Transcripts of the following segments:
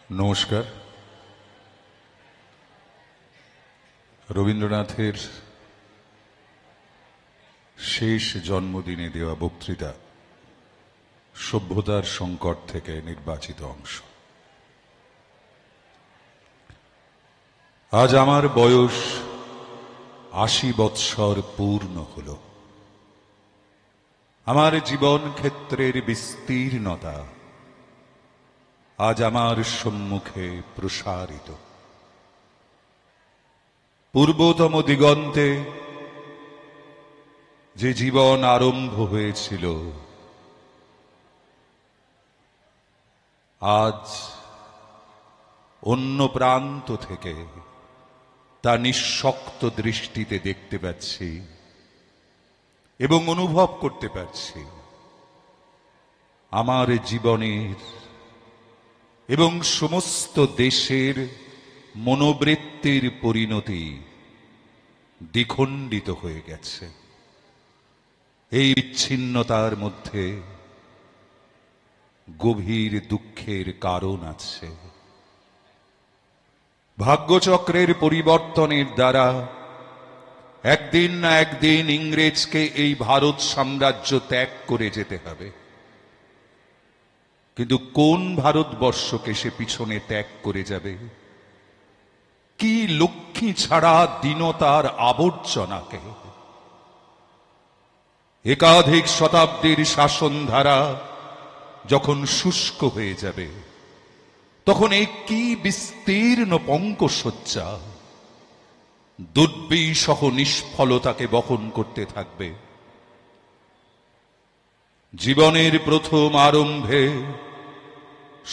নমস্কার। রবীন্দ্রনাথের শেষ জন্মদিনে দেওয়া বক্তৃতা সভ্যতার সংকট থেকে নির্বাচিত অংশ। আজ আমার বয়স ৮০ বৎসর পূর্ণ হল। আমার জীবন ক্ষেত্রের বিস্তীর্ণতা আজ আমার সম্মুখে প্রসারিত। পূর্বতম দিগন্তে যে জীবন আরম্ভ হয়েছিল, আজ অন্য প্রান্ত থেকে তা নিঃশক্ত দৃষ্টিতে দেখতে পাচ্ছি এবং অনুভব করতে পারছি। আমার জীবনের এবং সমস্ত দেশের মনোবৃত্তির পরিণতি দ্বিখণ্ডিত হয়ে গেছে। এই বিচ্ছিন্নতার মধ্যে গভীর দুঃখের কারণ আছে। ভাগ্যচক্রের পরিবর্তনের দ্বারা একদিন না একদিন ইংরেজকে এই ভারত সাম্রাজ্য ত্যাগ করে যেতে হবে। কিন্তু কোন ভারতবর্ষকে সে পিছনে ত্যাগ করে যাবে? কি লক্ষ্মী ছাড়া দীনতার আবর্জনাকে? একাধিক শতাব্দীর শাসনধারা যখন শুষ্ক হয়ে যাবে, তখন এই কি বিস্তীর্ণ পঙ্কসজ্জা দুর্বিসহ নিষ্ফলতাকে বহন করতে থাকবে। জীবনের প্রথম আরম্ভে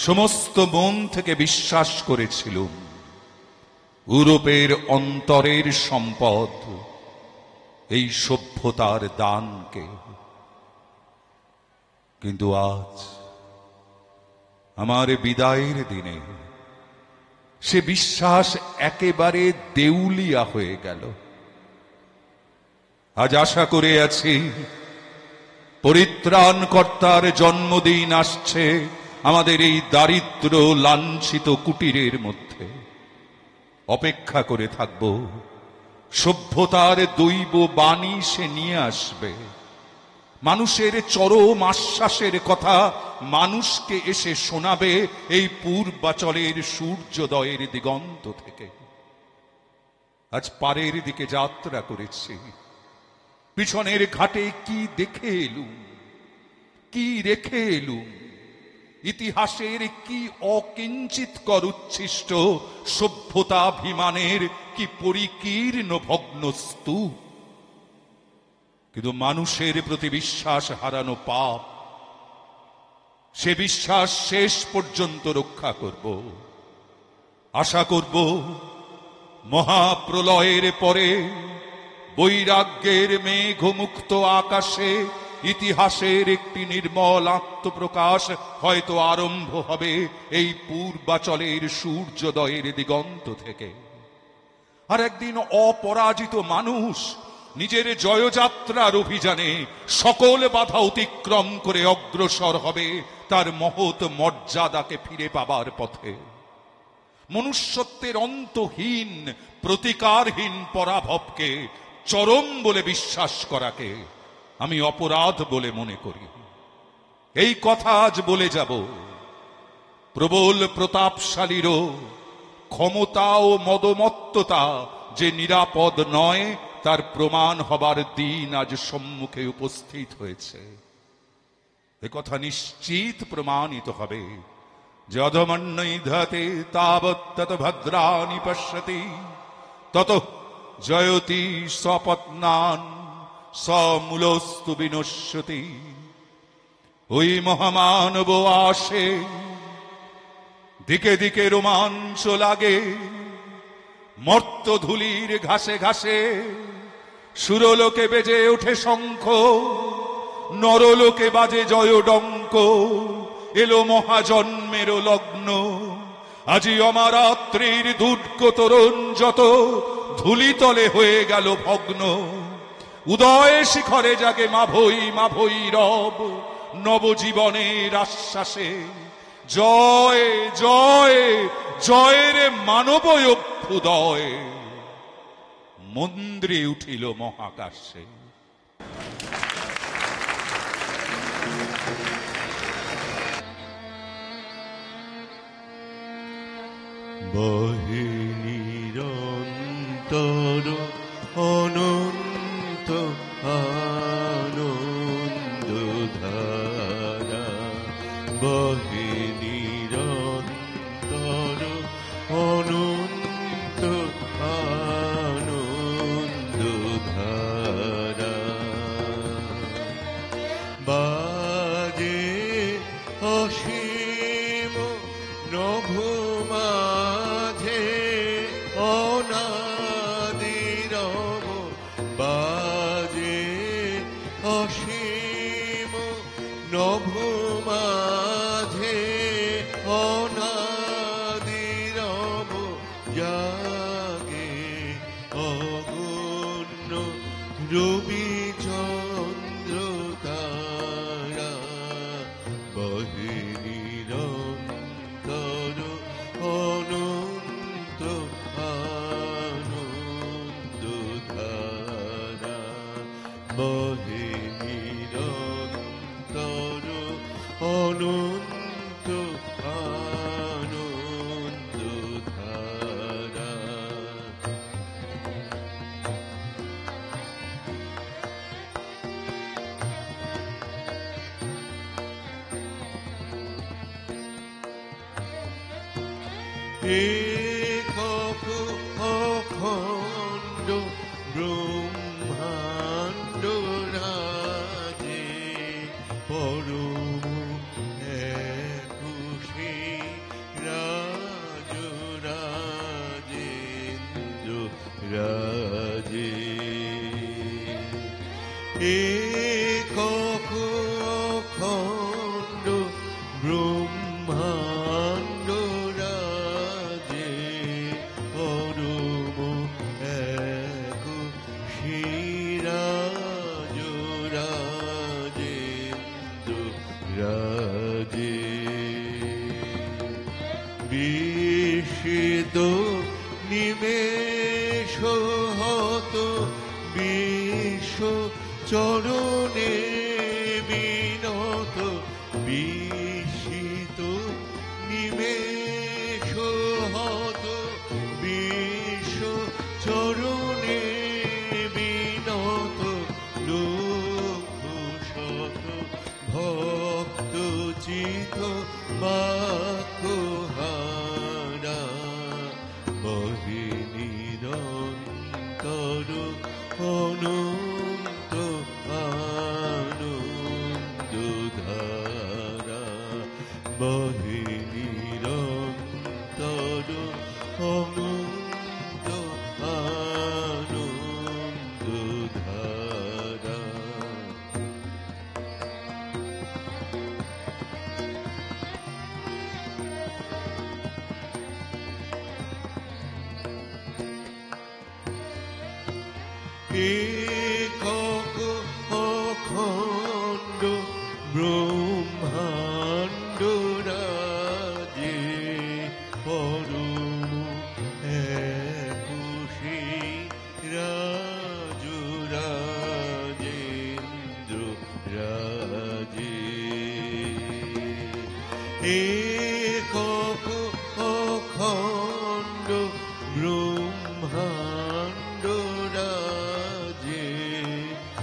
সমস্ত মন থেকে বিশ্বাস করেছিলুম ইউরোপের অন্তরের সম্পদ এই সভ্যতার দানকে। কিন্তু আজ আমার বিদায়ের দিনে সে বিশ্বাস একেবারে দেউলিয়া হয়ে গেল। আজ আশা করে আছি পরিত্রাণকর্তার জন্মদিন আসছে আমাদের এই দারিদ্র লাঞ্ছিত কুটিরের মধ্যে। অপেক্ষা করে থাকব সভ্যতার দৈব বাণী সে নিয়ে আসবে। মানুষের চরম আশ্বাসের কথা মানুষকে এসে শোনাবে এই পূর্বাচলের সূর্যোদয়ের দিগন্ত থেকে। আজ পারের দিকে যাত্রা করেছি, পিছনের ঘাটে কি দেখে এলুম, কি রেখে এলুম। ইতিহাসের কি অকিঞ্চিতকর উচ্ছিষ্ট, সভ্যতাভিমানের কি পরিকীর্ণ ভগ্ন স্তূপ। কিন্তু মানুষের প্রতি বিশ্বাস হারানো পাপ। সে বিশ্বাস শেষ পর্যন্ত রক্ষা করব। আশা করব মহাপ্রলয়ের পরে বৈরাগ্যের মেঘমুক্ত আকাশে ইতিহাসের একটি নির্মল আত্মপ্রকাশ হয়তো আরম্ভ হবে এই পূর্বাচলের সূর্যোদয়ের দিগন্ত থেকে। আর একদিন অপরাজিত মানুষ নিজের জয়যাত্রার অভিযানে সকল বাধা অতিক্রম করে অগ্রসর হবে তার মহৎ মর্যাদাকে ফিরে পাবার পথে। মনুষ্যত্বের অন্তহীন প্রতিকারহীন পরাভবকে চরম বলে বিশ্বাস করাকে আমি অপরাধ বলে মনে করি। এই কথা আজ বলে যাব। প্রবল প্রতাপশালীরও ক্ষমতা ও মদমত্ততা যে নিরাপদ নয়, তার প্রমাণ হবার দিন আজ সম্মুখে উপস্থিত হয়েছে। এ কথা নিশ্চিত প্রমাণিত হবে যে অধমন্যধাতে তাবৎ তত ভদ্রাণি পশ্যতি তত জয়তি স্বপত্নান সমূলস্তু বিনশ্যতি। ওই মহামানব আসে, দিকে দিকে রোমাঞ্চ লাগে, মর্তধূলির ঘাসে ঘাসে সুরলোকে বেজে ওঠে শঙ্খ, নরলোকে বাজে জয়ডঙ্ক। এলো মহাজন্মের লগ্ন, আজি অমারাত্রির দুর্গ তরুণ যত ধূলিতলে হয়ে গেল ভগ্ন। উদয় শিখরে জাগে মাভৈ মাভৈ রব, নবজীবনের আশ্বাসে জয় জয় জয় রে মানব অভ্যুদয়, মন্দ্রে উঠিল মহাকাশে। বহে নিরন্তর অনন্ত আনন্দ ধারা, বহে নিরন্তর অনন্ত আনন্দ ধারা, বাজে অসীম নভ মাঝে অনাদিরব, বাজে অসীম নভ মাঝে অনাদিরব, জাগে অগণ্য রবি চন্দ্র তারা, বহে নিরন্তর অনন্ত আনন্দ ধারা, বহে নিরন্তর অনন্ত আনন্দ ধারা। একক অখণ্ড ব্রহ্মাণ্ড রাজে, পরম একুশে রাজ রাজেন্দ্র রাজে, একক অখণ্ড ব্রহ্মাণ্ড রাজে, পরম একুশে রাজ রাজেন্দ্র রাজে, বিস্মিত নিমেষ হত বিশ্ব চরণে বিনত, বিস্মিত নিমেষ হত বিশ্ব চরণে বিনত, লক্ষ শত ভক্ত চিত বাক্যহারা, বহে নিরন্তর অনন্ত আনন্দ ধারা, বহে নিরন্তর অনন্ত আনন্দ ধারা। একক অখণ্ড ব্রহ্মাণ্ড রাজে, পরম একুশে রাজ রাজেন্দ্র রাজে, একক অখণ্ড ব্রহ্মাণ্ড রাজে,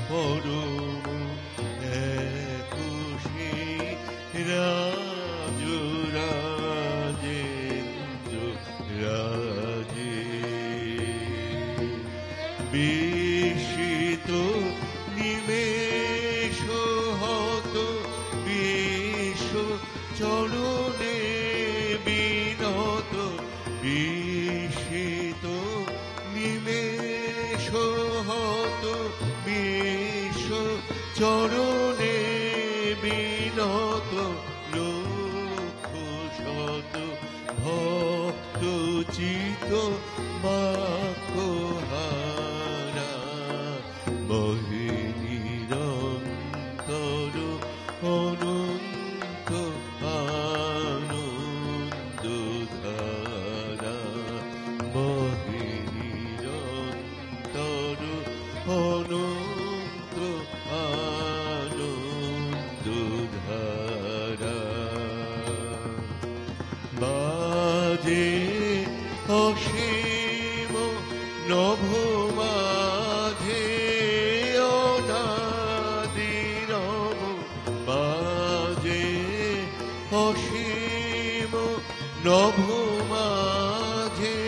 পরম একুশে রাজ রাজেন্দ্র রাজে, বিস্মিত নিমেষ হত বিশ্ব চরণে বিনত, বিস্মিত নিমেষ হত বিশ্ব চরণে বিনত, লক্ষ শত ভক্ত চিত বাক্যহারা, বহে নিরন্তর অনন্ত আনন্দ বাজে অসীম নভ মাঝে অনাদি নব বাজে অসীম নভ মাঝে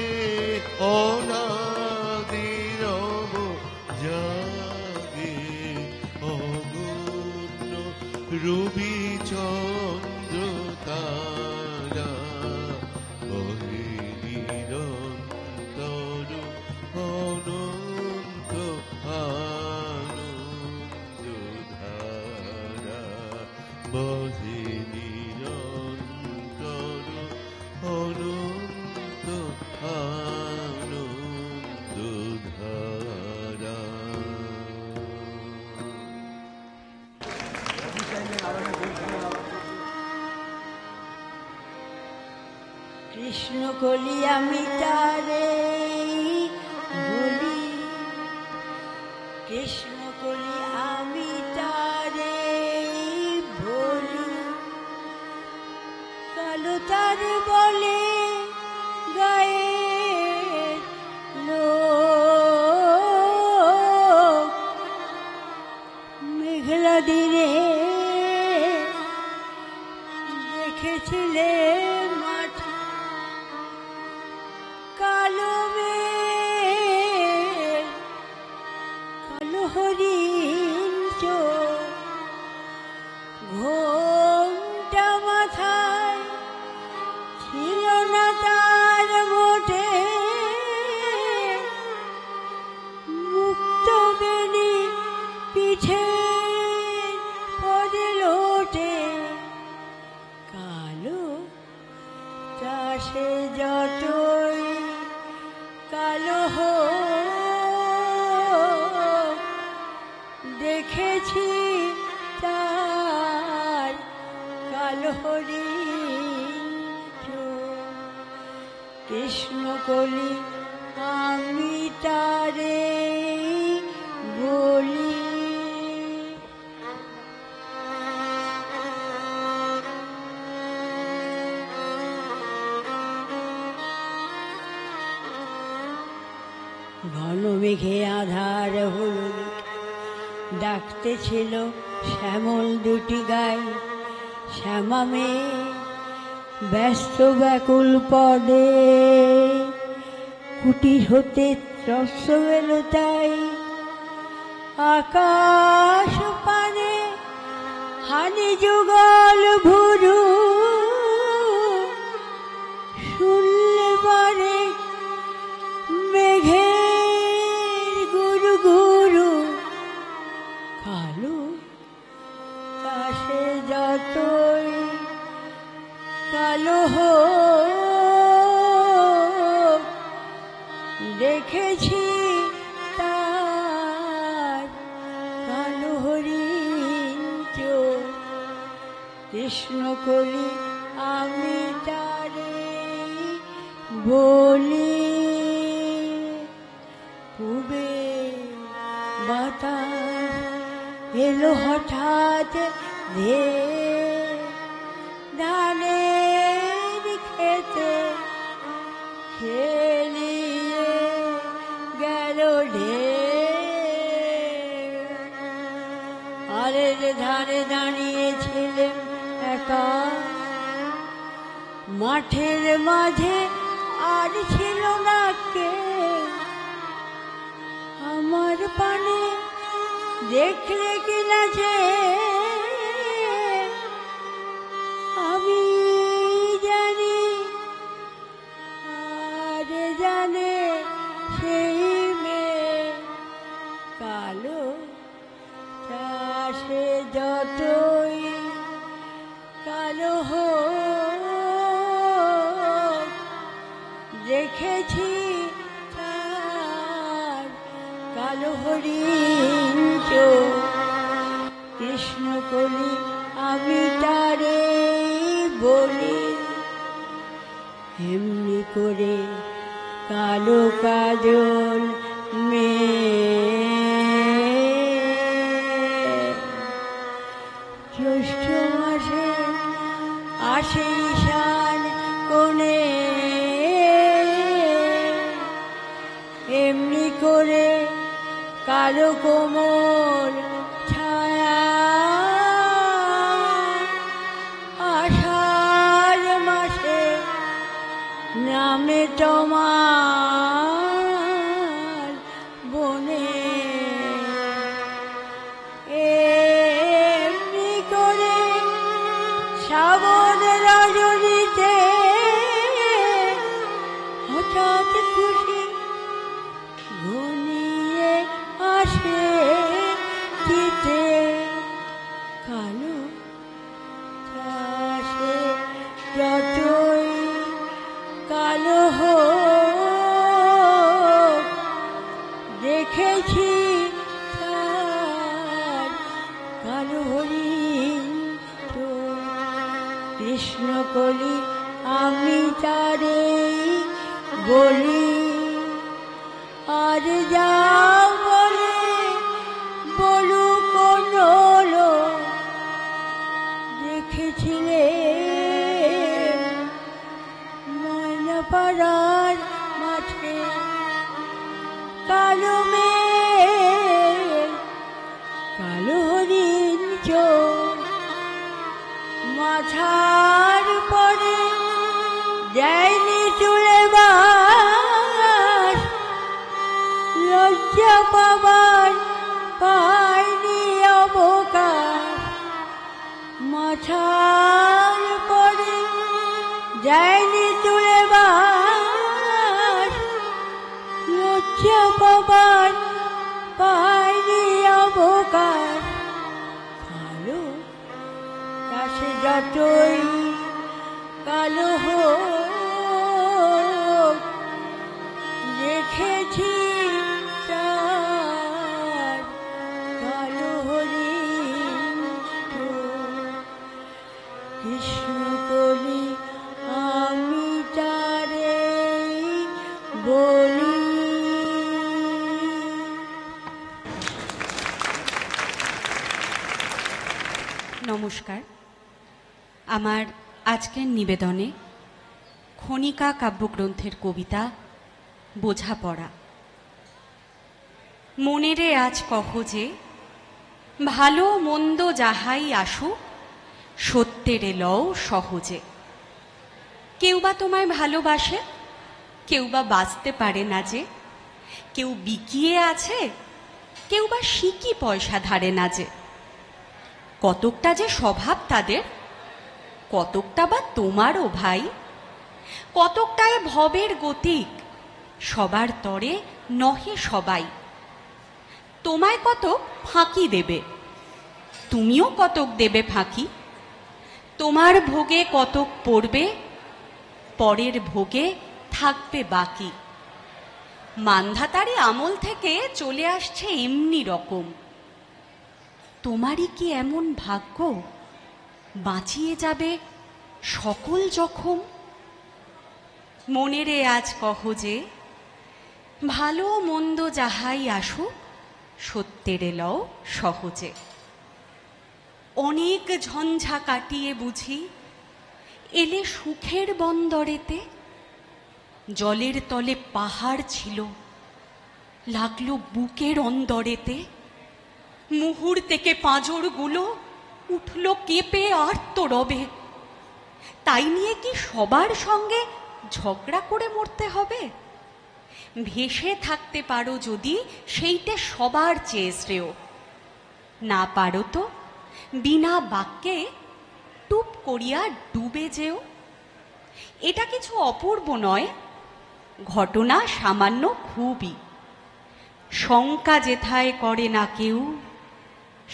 অনাদি নব জাগে অগুণ রবি চন্দ্র তারা বহে নিরন্তর অনন্ত আনন্দ ধারা বহে নিরন্তর অনন্ত আনন্দ ধারা। কৃষ্ণ কলি আমি তারে বলি, কৃষ্ণ কলি আমি তারে বলি, কালো তার বলে গায়ে লোক, মেঘলা দিনে দেখেছিলে মাঠে কালো মেঘ, কালো হরিণ চোখ, ঘোমটা মাথায় ছিল না তার মোটে, মুক্ত বেনি পিঠে পদে লোটে, কালো চাষে যতই কালো হোক, দেখেছি তার কালো হরিণ চোখ। কৃষ্ণ কলি আমি তারে বলি। ঘন মেঘে আধার হলুদ ডাকতে ছিল শ্যামল দুটি গাই, শ্যামা মেয়ে ব্যস্ত ব্যাকুল পদে, কুটির হতে ত্রস্য এলো তাই, আকাশ পানে হানি যুগল ভুরু, শুনলে বারে মেঘের গুরু গুরু, কালো চাষে যতই কালো হোক, দেখেছি তার কালো হরিণ চোখ। কৃষ্ণ কলি আমি তারে বলি। পূবে বাতাস এলো হঠাৎ ধে, ধানের খেতে খেলিয়ে গেল ঢে, আরের ধারে দাঁড়িয়েছিলেন একা, মাঠের মাঝে আর ছিল না কে, আমার পানে দেখলে কিনা যে আমি জানি, আর জানে সেই মেয়ে, কালো চাষে যতই কালো হোক, দেখেছি তার কালো হরিণ চোখ। কৃষ্ণ কলি আমি তারে বলি। এমনি করে কালো কাজল মেয়ে জ্যৈষ্ঠ মাসে আসে ঈশান কোন কালো কোমল ছায়া আষাঢ় মাসে নামে তোমার বনে এমনি করে শ্রাবণ রজনীতে হঠাৎ খুশি ঘনিয়ে আসে চিতে কালো চাষে যতই কালো হোক দেখেছি তার কালো হরিণ তো কৃষ্ণকলি আমি তারে বলি আর যা বলে বলুক কোন দেখেছিলে ময়নাপাড়ার মাঠে কালো মেঘ কালো হরিণ চোখ মাথার পরে দেয়নি চুলে বাস লজ্জা পাবার পায়নি অবকাশ মাথার পরে দেয়নি চুলে বাস লজ্জা পাবার পায়নি অবকাশ কালো কাছে যতই কালো হোক দেখেছি তার কালো হরিণ কৃষ্ণকলি আমি তারে বলি। নমস্কার। আমার আজকের নিবেদনে খনিকা কাব্যগ্রন্থের কবিতা বোঝাপড়া। মনেরে আজ কহ যে ভালো মন্দ যাহাই আসুক সত্যেরে লও সহজে। কেউ বা তোমায় ভালোবাসে, কেউ বা বাঁচতে পারে না যে, কেউ বিকিয়ে আছে, কেউ বা সিকি পয়সা ধারে না যে। কতকটা যে স্বভাব তাদের, কতকটা বা তোমারও ভাই, কতকটায় ভবের গতিক, সবার তরে নহে সবাই। তোমায় কতক ফাঁকি দেবে, তুমিও কতক দেবে ফাঁকি। তোমার ভোগে কতক পড়বে, পরের ভোগে থাকবে বাকি। মান্ধাতারি আমল থেকে চলে আসছে এমনি রকম। তোমারই কি এমন ভাগ্য বাঁচিয়ে যাবে সকল জখম? মনেরে আজ কহ যে ভালো মন্দ যাহাই আসুক সত্যেরে লও সহজে। অনেক ঝঞ্ঝা কাটিয়ে বুঝি এলে সুখের বন্দরেতে। জলের তলে পাহাড় ছিল, লাগলো বুকের অন্দরেতে। মুহূর্তেকে পাঁজরগুলো উঠল কেঁপে আর্তরবে। তাই নিয়ে কি সবার সঙ্গে ঝগড়া করে মরতে হবে? ভেসে থাকতে পারো যদি সেইটে সবার চেয়ে শ্রেয়। না পারো তো বিনা বাক্যে টুপ করিয়া ডুবে যেও। এটা কিছু অপূর্ব নয়, ঘটনা সামান্য খুবই। শঙ্কা যেথায় করে না কেউ,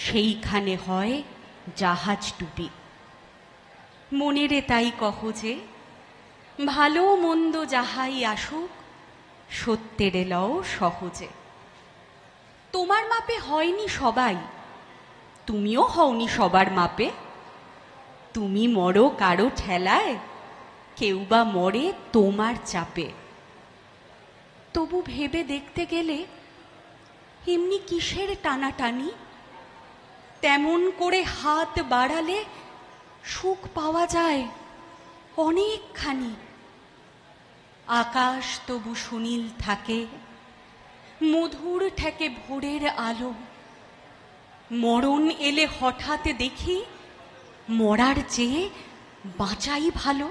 সেইখানে হয় জাহাজ ডুবি। মনেরে তাই কহ যে ভালো মন্দ যাহাই আসুক সত্যেরে লও সহজে। তোমার মাপে হয়নি সবাই, তুমিও হওনি সবার মাপে। তুমি মরো কারো ঠেলায়, কেউ বা মরে তোমার চাপে। তবু ভেবে দেখতে গেলে এমনি কিসের টানাটানি? তেমন করে হাত বাড়ালে সুখ পাওয়া যায় অনেকখানি। আকাশ তবু সুনীল থাকে, মধুর ঠেকে ভোরের আলো। মরণ এলে হঠাৎ দেখি মরার চেয়ে বাঁচাই ভালো।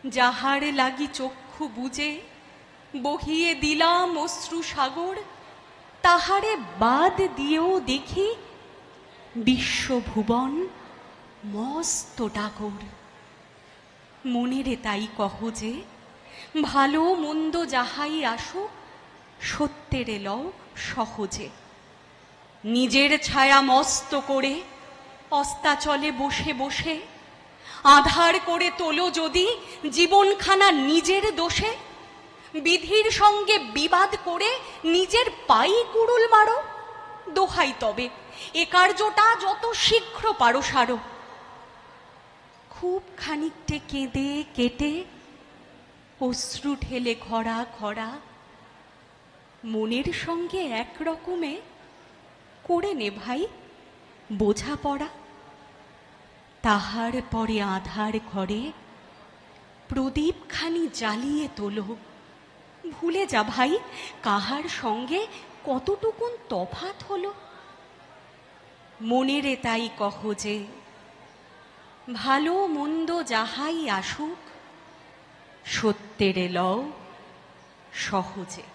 যাহার লাগি চক্ষু বুজে বহিয়ে দিলাম অশ্রু সাগর, তাহারে বাদ দিয়েও দেখি বিশ্বভুবন মস্ত ডাগর। মনেরে তাই কহ যে ভালো মন্দ যাহাই আসুক, সত্যের লও সহজে। নিজের ছায়া মস্ত করে অস্তাচলে বসে বসে আধার করে তোলো যদি জীবনখানা নিজের দোষে। বিধির সঙ্গে বিবাদ করে নিজের পাই কুড়ুল মারো। দোহাই তবে এ কার্যটা যত শীঘ্র পারো সারো। খুব খানিকটে কেঁদে কেটে অশ্রু ঢেলে ঘরা ঘরা মনের সঙ্গে এক রকমে করে নে ভাই বোঝাপড়া। তাহার পরে আধার ঘরে প্রদীপখানি জ্বালিয়ে তোলো। ভুলে যা ভাই কাহার সঙ্গে কতটুকুন তফাত হলো। মনেরে তাই কহ যে ভালো মন্দ যাহাই আসুক, সত্যের লও সহজে।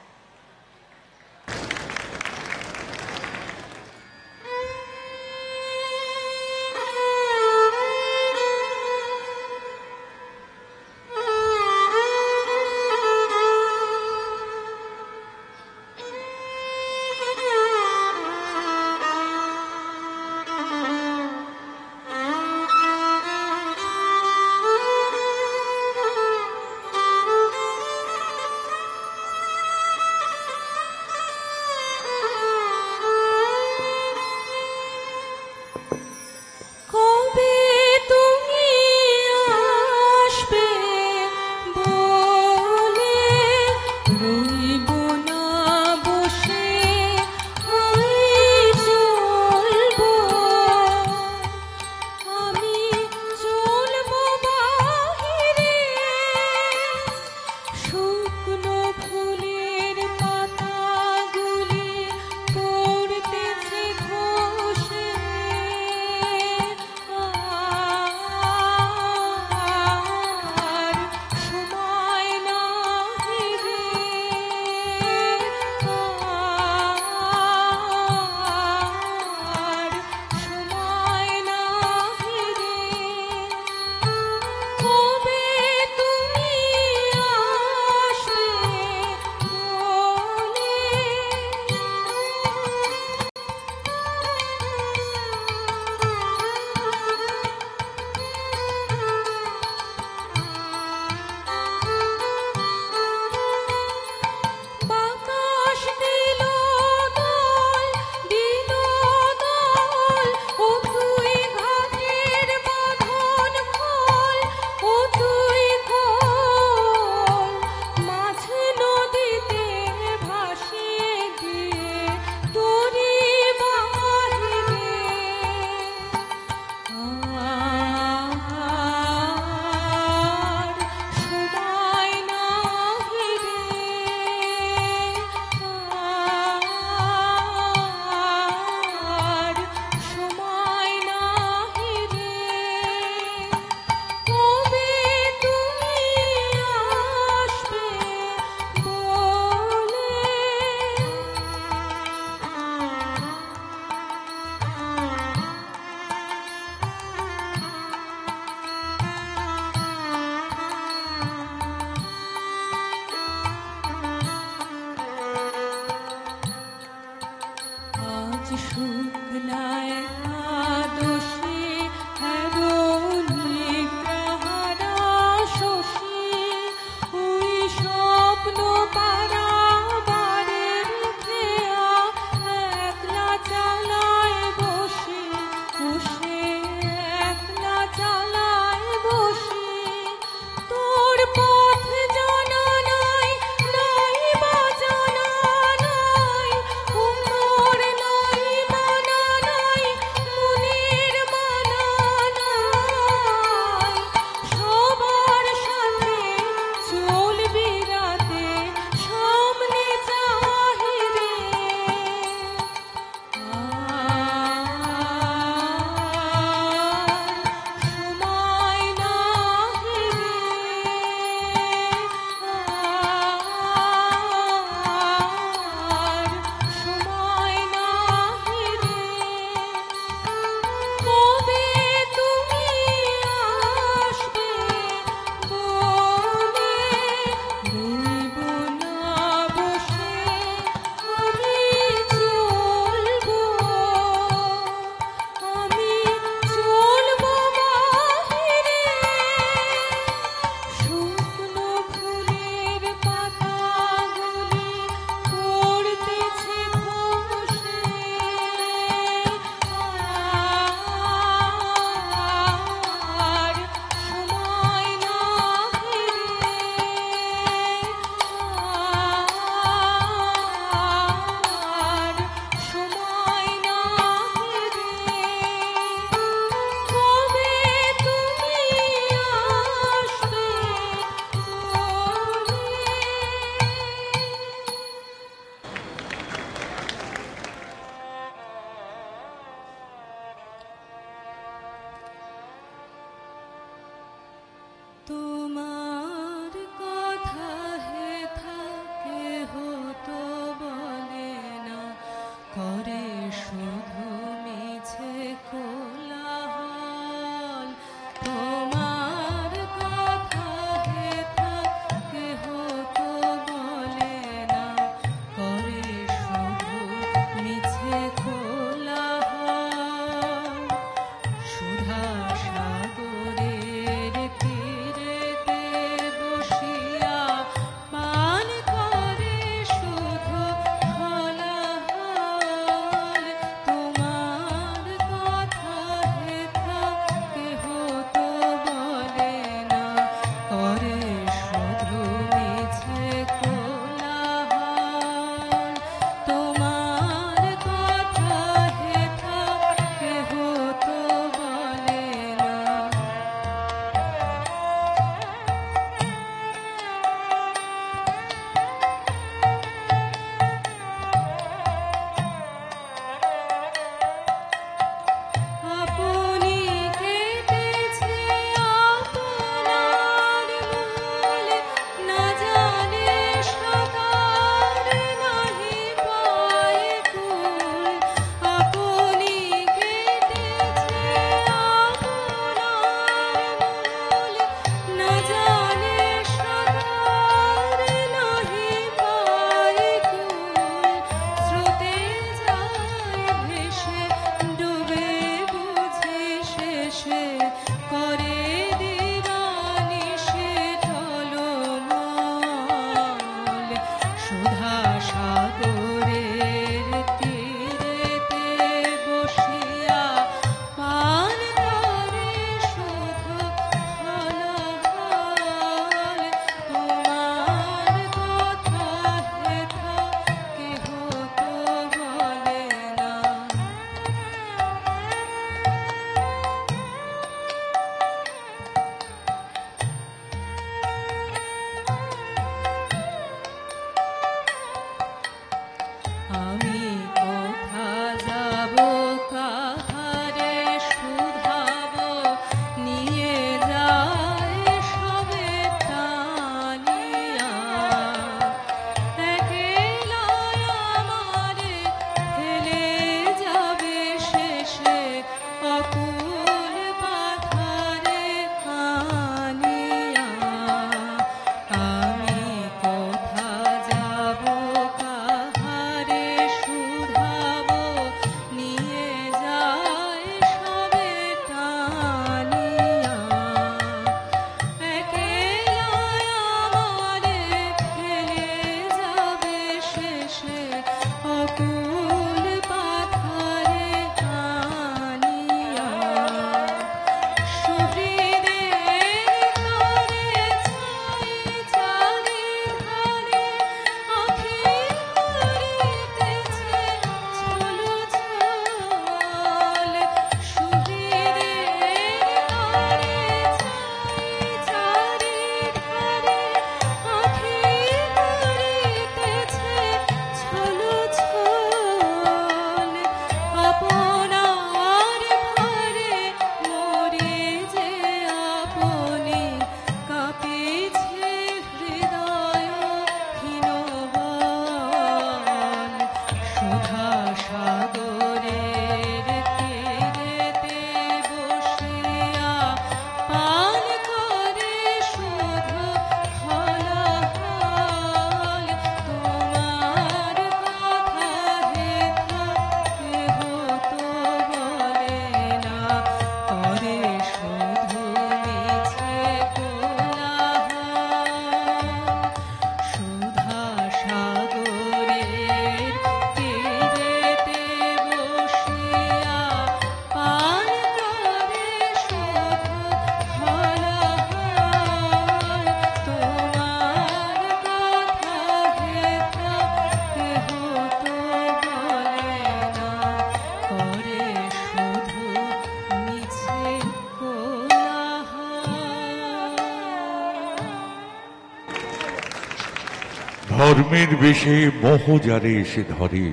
ধর্মের বেশে মোহ যারে এসে ধরে,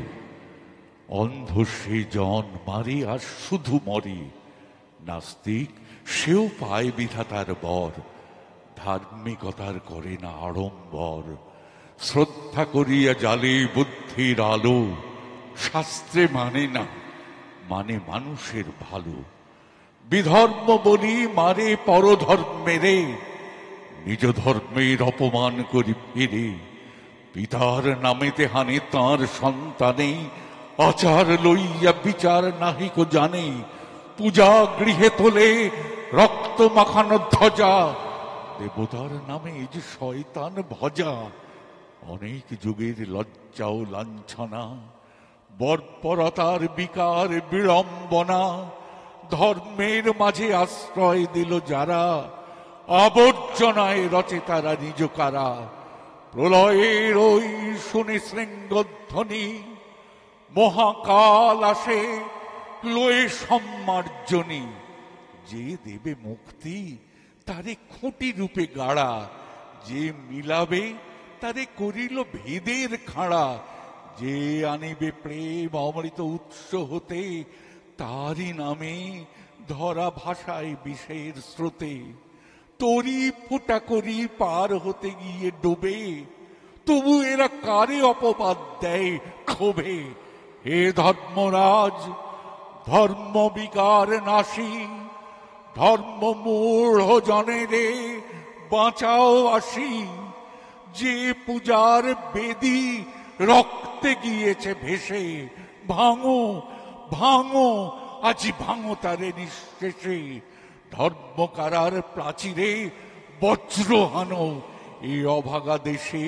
অন্ধ সে জন মারে আর শুধু মরে। নাস্তিক সেও পায় বিধাতার বর, ধার্মিকতার করে না আড়ম্বর। শ্রদ্ধা করিয়া জালে বুদ্ধির আলো, শাস্ত্রে মানে না, মানে মানুষের ভালো। বিধর্ম বলি মারে পরধর্মেরে, নিজ ধর্মের অপমান করি ফিরে। পিতার নামেতে হানে তাঁর সন্তানে, আচার লইয়া বিচার নাহিক জানে। পূজা গৃহে তোলে রক্ত মাখানো ধ্বজা, দেবতার নামে যে শয়তান ভজা। অনেক যুগের লজ্জা ও লাঞ্ছনা, বর্বরতার বিকার বিড়ম্বনা। ধর্মের মাঝে আশ্রয় দিল যারা, আবর্জনায় রচে তারা নিজ কারা। প্রলয়ের ওই শুনে শৃঙ্গধ্বনি, মহাকাল আসে লয়ে সম্মার্জনী। যে দেবে মুক্তি তারে খুঁটি রূপে গাড়া, যে মিলাবে তারে করিল ভেদের খাড়া। যে আনিবে প্রেম অমৃত উৎস হতে, তারই নামে ধরা ভাষায় বিষের স্রোতে। তরি ফুটা করি পার হতে গিয়ে ডোবে, তবু এরা কারে অপবাদ দেয় ক্ষোভে। হে ধর্মরাজ, ধর্ম বিকার নাশী, ধর্ম মূঢ় জনেরে বাঁচাও আসি। যে পূজার বেদী রক্তে গিয়েছে ভেসে, ভাঙো ভাঙো আজি ভাঙো তারে নিঃশেষে। ধর্মকারার প্রাচীরে বজ্র হানো, এই অভাগা দেশে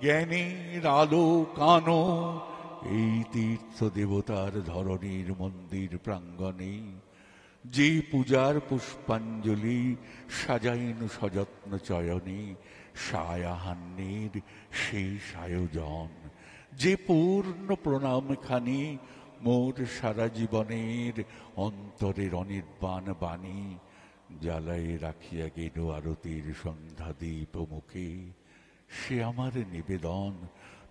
জ্ঞানের আলো কানো। এই তীর্থ দেবতার ধরণীর মন্দির প্রাঙ্গণে, যে পূজার পুষ্পাঞ্জলি সাজাইনু সযত্ন চয়নে। সায়াহান্যের শেষ আয়োজন, যে পূর্ণ প্রণামখানি মোর সারা জীবনের অন্তরের অনির্বাণ বাণী। জ্বালায় রাখিয়া গেল আরতির সন্ধ্যা দীপ মুখে, সে আমার নিবেদন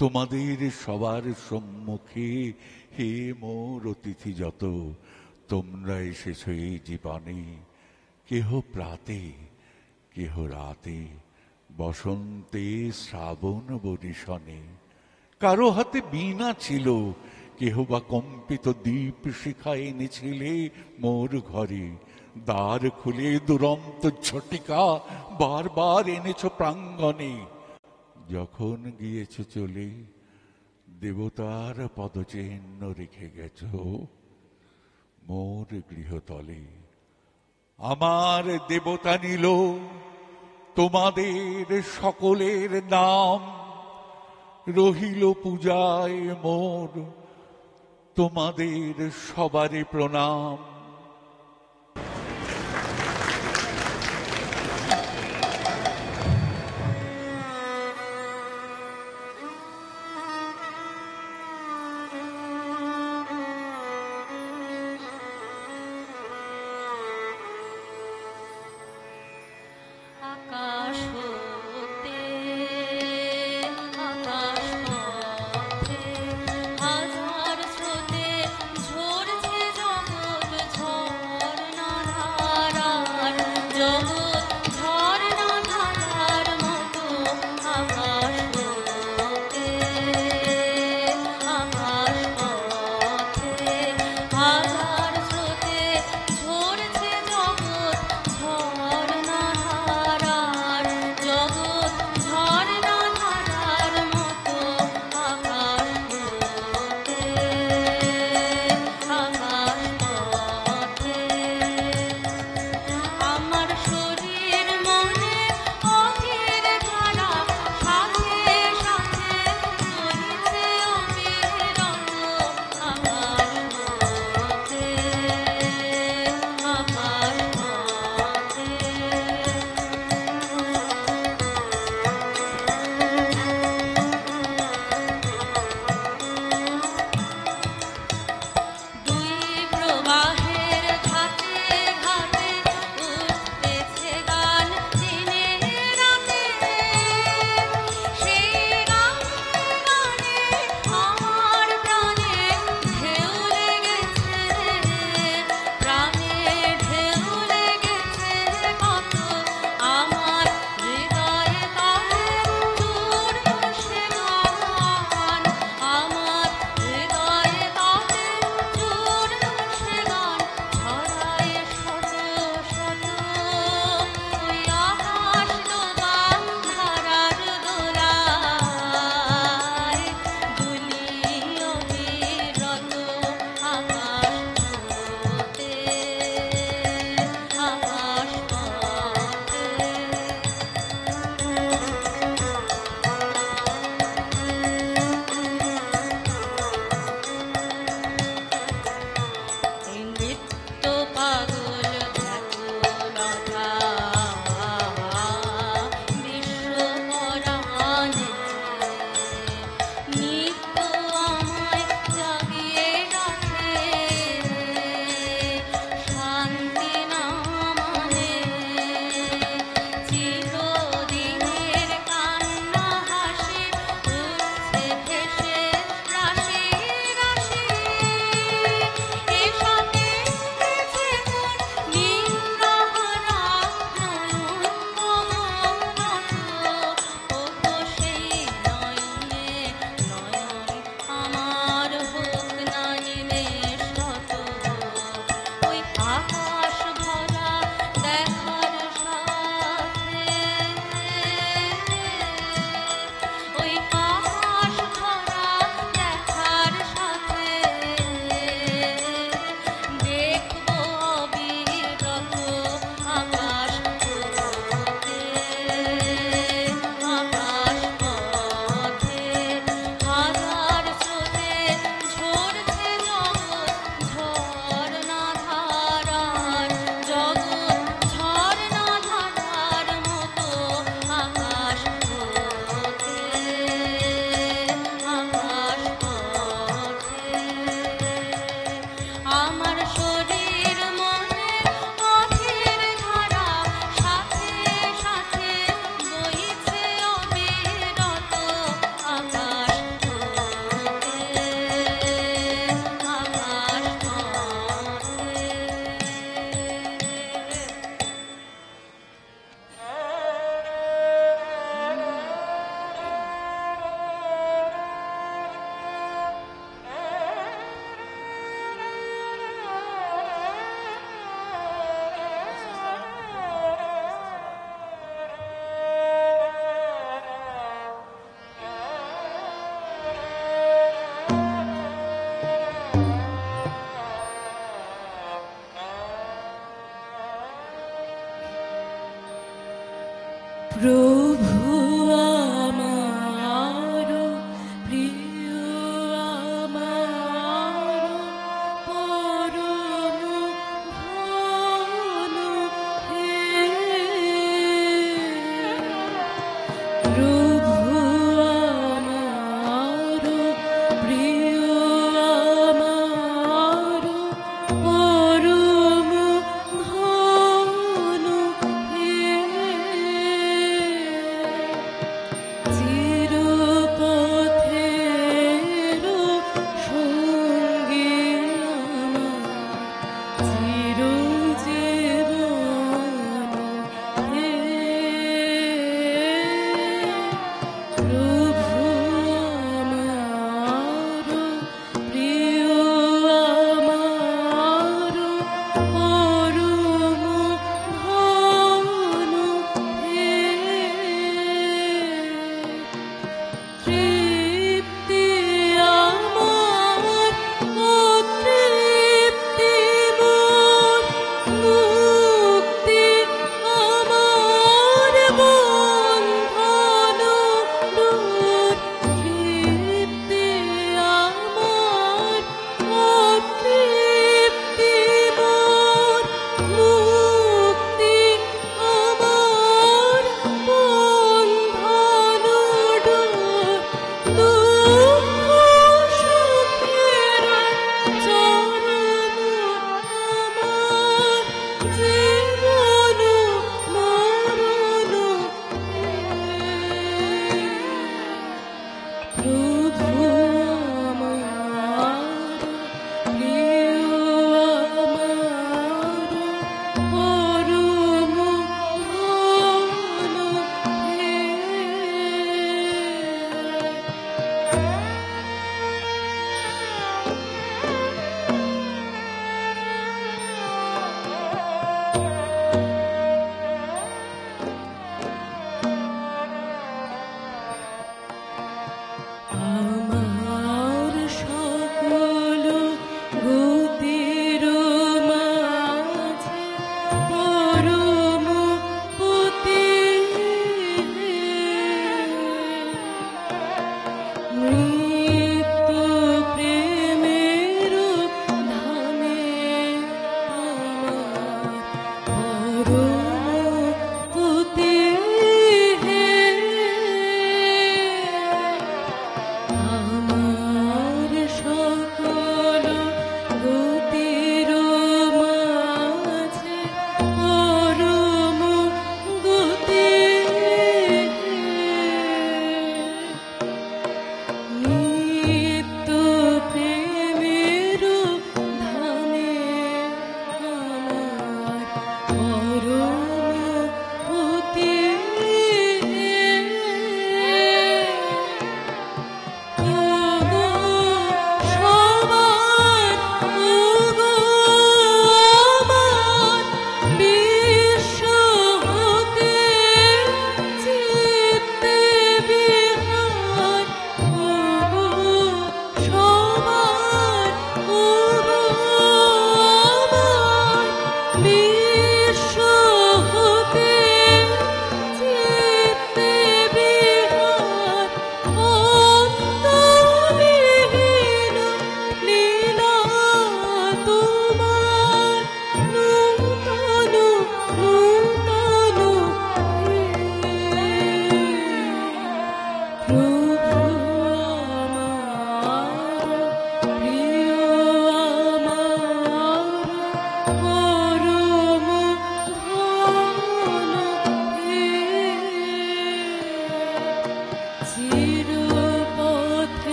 তোমাদের সবার সম্মুখে। হে মোর অতিথি যত, তোমরা এসেছ এই জীবনে। কেহ প্রাতে, কেহ রাতে, বসন্তে শ্রাবণ বরিশনে। কারো হাতে বীণা ছিল, কেহ বা কম্পিত দীপ শিখা এনেছিলে মোর ঘরে। দ্বার খুলে দুরন্ত ঝটিকা বারবার এনেছ প্রাঙ্গণে। যখন গিয়েছ চলে, দেবতার পদচিহ্ন রেখে গেছ মোর গৃহতলে। আমার দেবতা নিল তোমাদের সকলের নাম, রহিল পূজায় মোর তোমাদের সবারে প্রণাম। আকাশ হতে আকাশ পথে হাজার স্রোতে ঝরছে জগৎ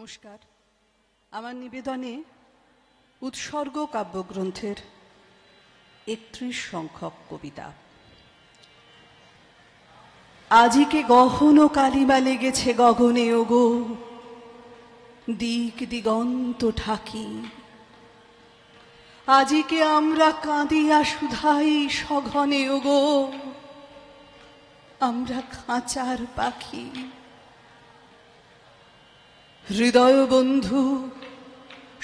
নমস্কার। আমার নিবেদনে উৎসর্গ কাব্যগ্রন্থের ৩১ সংখ্যক কবিতা। আজিকে গহন কালিমা লেগেছে গগনে ওগো, দিক দিগন্ত ঢাকি। আজিকে আমরা কাঁদিয়া শুধাই সঘনে ওগো, আমরা খাঁচার পাখি। হৃদয় বন্ধু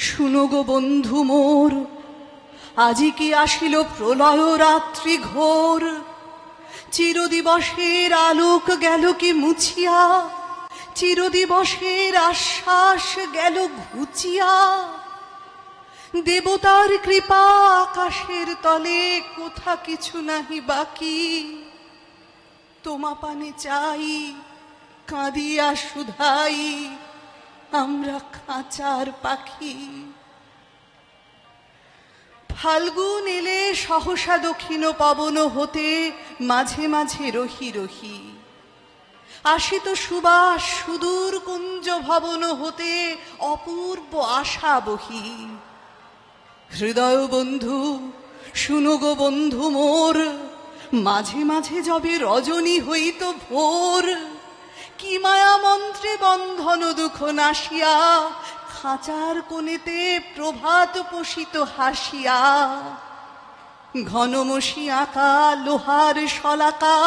শুনো গো বন্ধু মোর, আজি কি আসিল প্রলয় রাত্রি ঘোর। চিরদিবসের আলোক গেল কি মুছিয়া, চিরদিবসের আশ্বাস গেল ঘুচিয়া। দেবতার কৃপা আকাশের তলে কোথা কিছু নাহি বাকি। তোমা পানে চাই কাঁদিয়া শুধাই, আমরা খাঁচার পাখি। ফাল্গুন এলে সহসা দক্ষিণ পবন হতে মাঝে মাঝে রহি রহি। আসিত সুবাস সুদূর কুঞ্জ ভবন হতে অপূর্ব আশা বহি। হৃদয় বন্ধু শুনো গো বন্ধু মোর, মাঝে মাঝে যবে রজনী হইত ভোর। কি মায়া মন্ত্রে বন্ধন দুঃখ নাশিয়া, খাঁচার কোণেতে প্রভাত পোষিত হাসিয়া। ঘনমসি আঁকা লোহার শলাকা,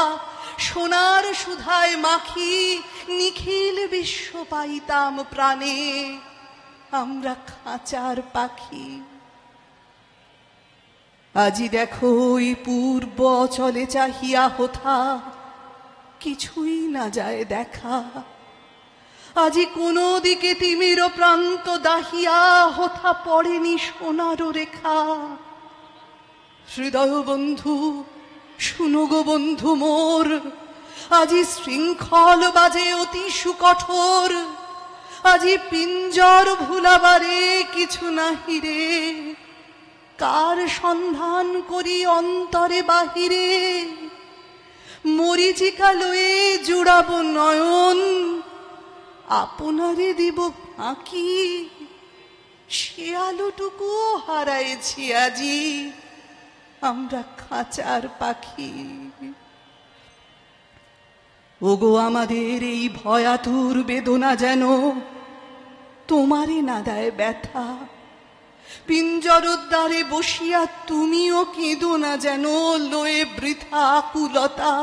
সোনার সুধায় মাখি নিখিল বিশ্ব পাইতাম প্রাণে, আমরা খাঁচার পাখি। আজি দেখো ওই পূর্ব অচলে চাহিয়া হোথা, কিছুই না যায় দেখা। আজি কোন দিকে তিমির প্রান্ত দাহিয়া, হোথা পড়েনি সোনার রেখা। হৃদয় বন্ধু শুনো গো বন্ধু মোর, আজি শৃঙ্খল বাজে অতি সুকঠোর। আজি পিঞ্জর ভুলাবারে কিছু নাহি রে, কার সন্ধান করি অন্তরে বাহিরে। মরিচিকা লয়ে জুড়াব নয়ন, আপনারে দিব ফাঁকি। সে আলোটুকু হারাইছি আজি, আমরা খাঁচার পাখি। ওগো আমাদের এই ভয়াতুর বেদনা যেন তোমারে না দেয় ব্যথা। পিঞ্জরদ্বারে বসিয়া তুমিও কেঁদো না যেন লয়ে বৃথা আকুলতা।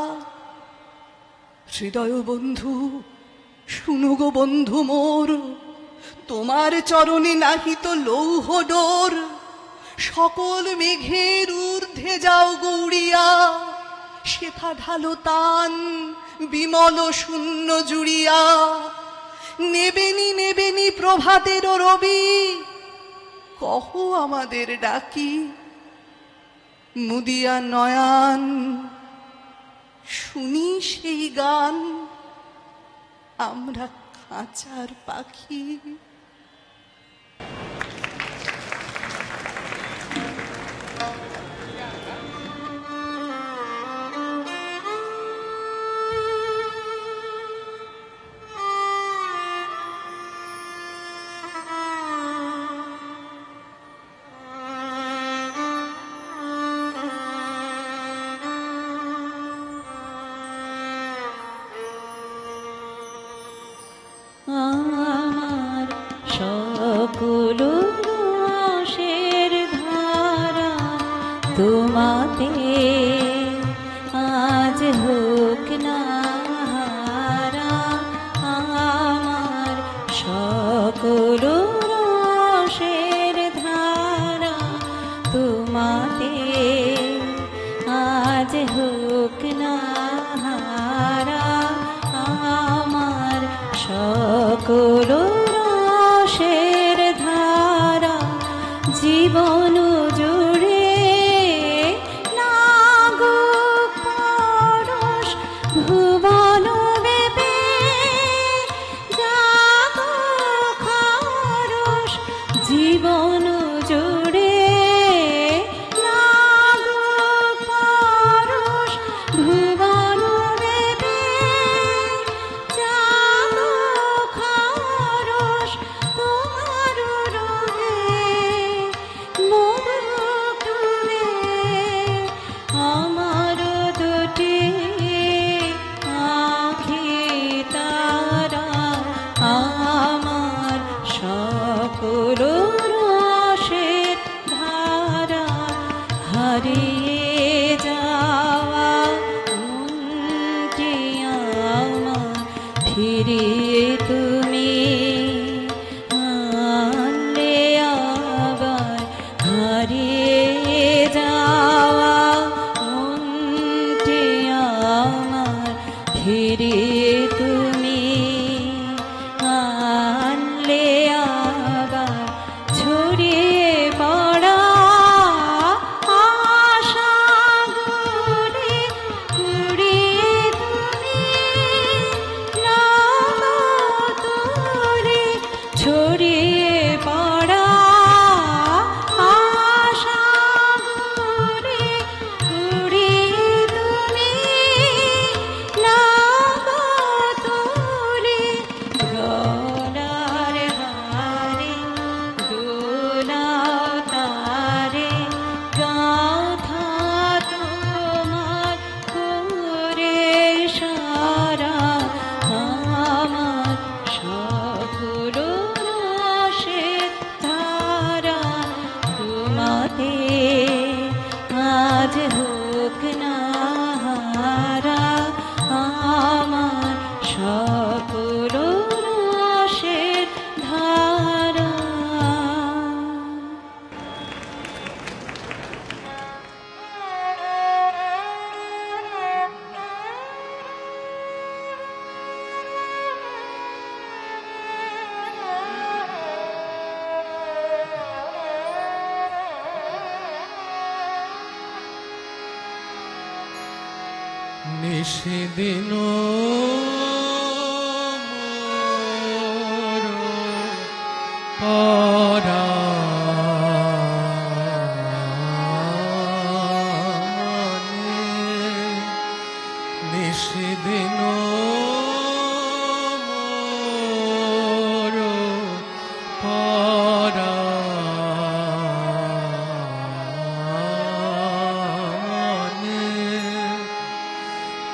হৃদয় বন্ধু শুনো গো বন্ধু মোর, তোমার চরণে নাহি তো লৌহ ডোর। সকল মেঘের ঊর্ধ্বে যাও গৌড়িয়া, সেথা ঢালো তান বিমল শূন্য জুড়িয়া। নেবেনি নেবেনি প্রভাতের রবি, কহ আমাদের ডাকি। মুদিয়া নয়ান শুনি সেই গান, আমরা খাঁচার পাখি। আমার সকল রসের ধারা তোমাতে আজ হোক না হারা। আমার সকল রসের ধারা তোমাতে আজ হোক না হারা। আমার সকল রসের ধারা জীবন জুড়ে নাগো পরশ ভুবন দেবে জাগো খরস। জীবন জুড়ে নাগো পরশ ভুবন দেবে জাগো খরস। ফিরিয়ে তুমি আনলে আবার হারিয়ে যাওয়া মনটি আমার ফিরিয়ে তুমি আনলে আবার ছড়িয়ে পড়া আশাগুলি উড়িয়ে তুমি নাগতরে ছড়িয়ে পড়া আশাগুলি উড়িয়ে তুমি নাগতরে গলার হারে দোলাও তারে গাথা তোমার করে সারা আমার সকল রসের ধারা তোমাতে আজ হোক না হারা আমার সকল রসের ধারা। নিশিদিন নিশিদিন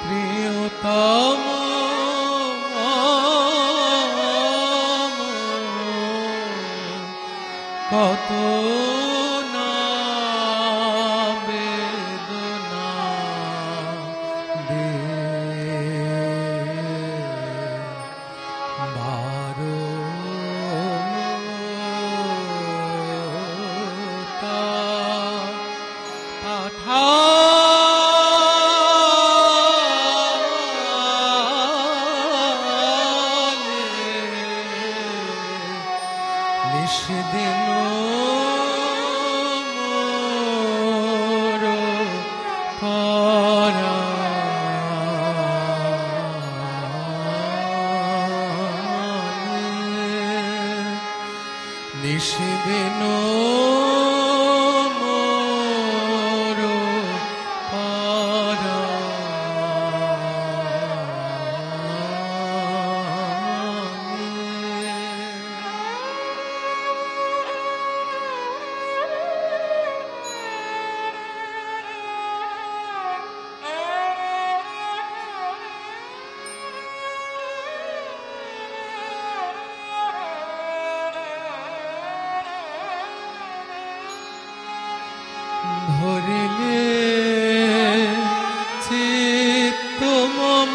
প্রিয়তম কত না বেদনা দে বারতা পাঠা নিশিদিন মোর পরাণে নিশিদিন মোর ধরিলে চিত্ত মম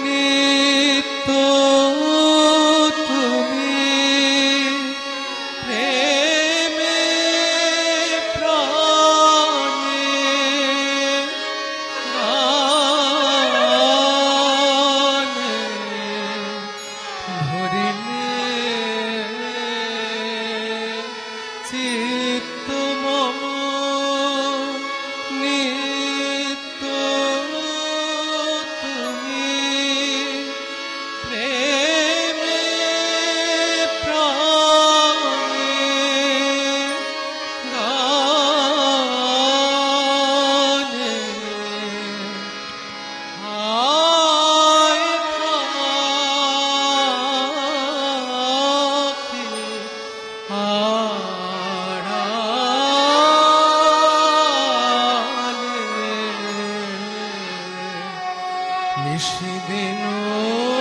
নিত্য তুমি প্রেমে প্রাণে গানে ধরিলে চিত্ত মম নিত্য তুমি প্রেমে প্রাণে গানে হায় থাকি নিশিদিন মোর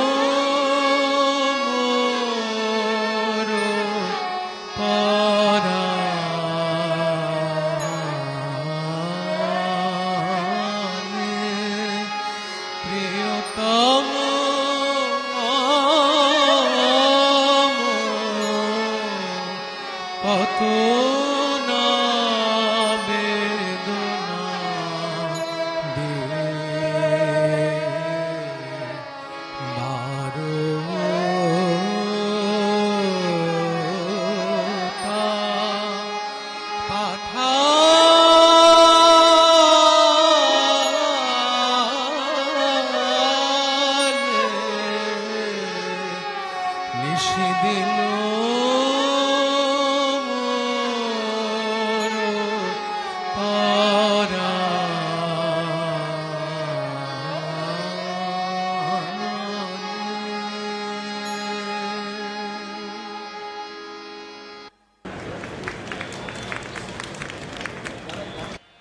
পরাণে প্রিয়তম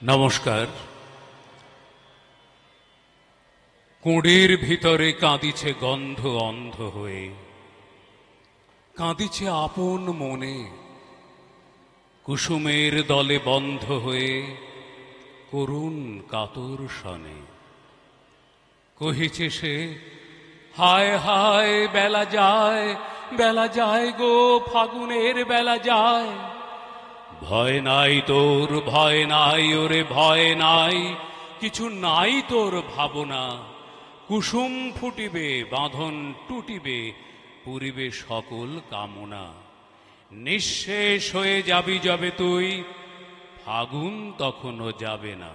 নমস্কার। কুঁড়ির ভিতরে কাঁদিছে গন্ধ অন্ধ হয়ে, কাঁদিছে আপন মনে, কুসুমের দলে বন্ধ হয়ে করুণ কাতর সনে। কহিছে সে, হায় হায় বেলা যায় গো, ফাগুনের বেলা যায়। ভয় নাই তোর, ভয় নাই ওরে ভয় নাই, কিছু নাই তোর ভাবনা। কুসুম ফুটিবে, বাঁধন টুটিবে, পুরিবে সকল কামনা। নিঃশেষ হয়ে যাবি যবে তুই, ফাগুন তখনও যাবে না।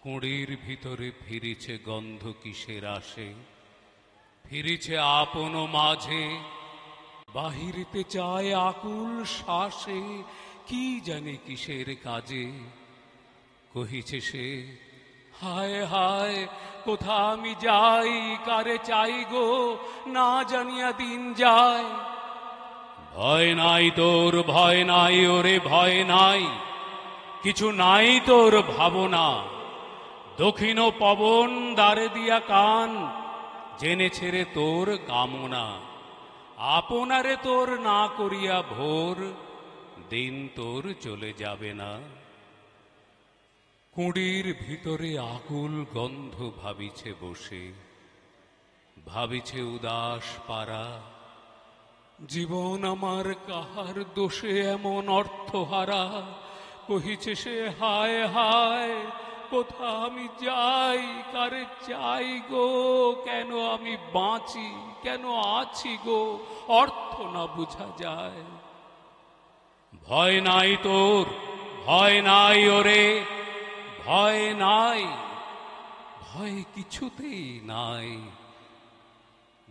কুঁড়ির ভিতরে ফিরিছে গন্ধ কিসের আসে, ফিরিছে আপন মাঝে, বাহিরিতে চায় আকুল শ্বাসে, কি জানে কিসের কাজে। কহিছে সে, হায় হায় কোথা আমি যাই, কারে চাই গো না জানিয়া দিন যায়। ভয় নাই তোর, ভয় নাই ওরে ভয় নাই, কিছু নাই তোর ভাবনা। দক্ষিণ পবন দ্বারে দিয়া কান, জেনেছে রে তোর কামনা। আপনারে তোর না করিয়া ভোর, দিন তোর চলে যাবে না। কুঁড়ির ভিতরে আকুল গন্ধ ভাবিছে বসে, ভাবিছে উদাস পারা। জীবন আমার কাহার দোষে এমন অর্থহারা। কহিছে সে, হায় হায় কোথা আমি যাই, কারে চাই গো, কেন আমি বাঁচি, কেন আছি গো, অর্থ না বুঝা যায়। ভয় নাই তোর, ভয় নাই ওরে ভয় নাই, ভয় কিছুতেই নাই।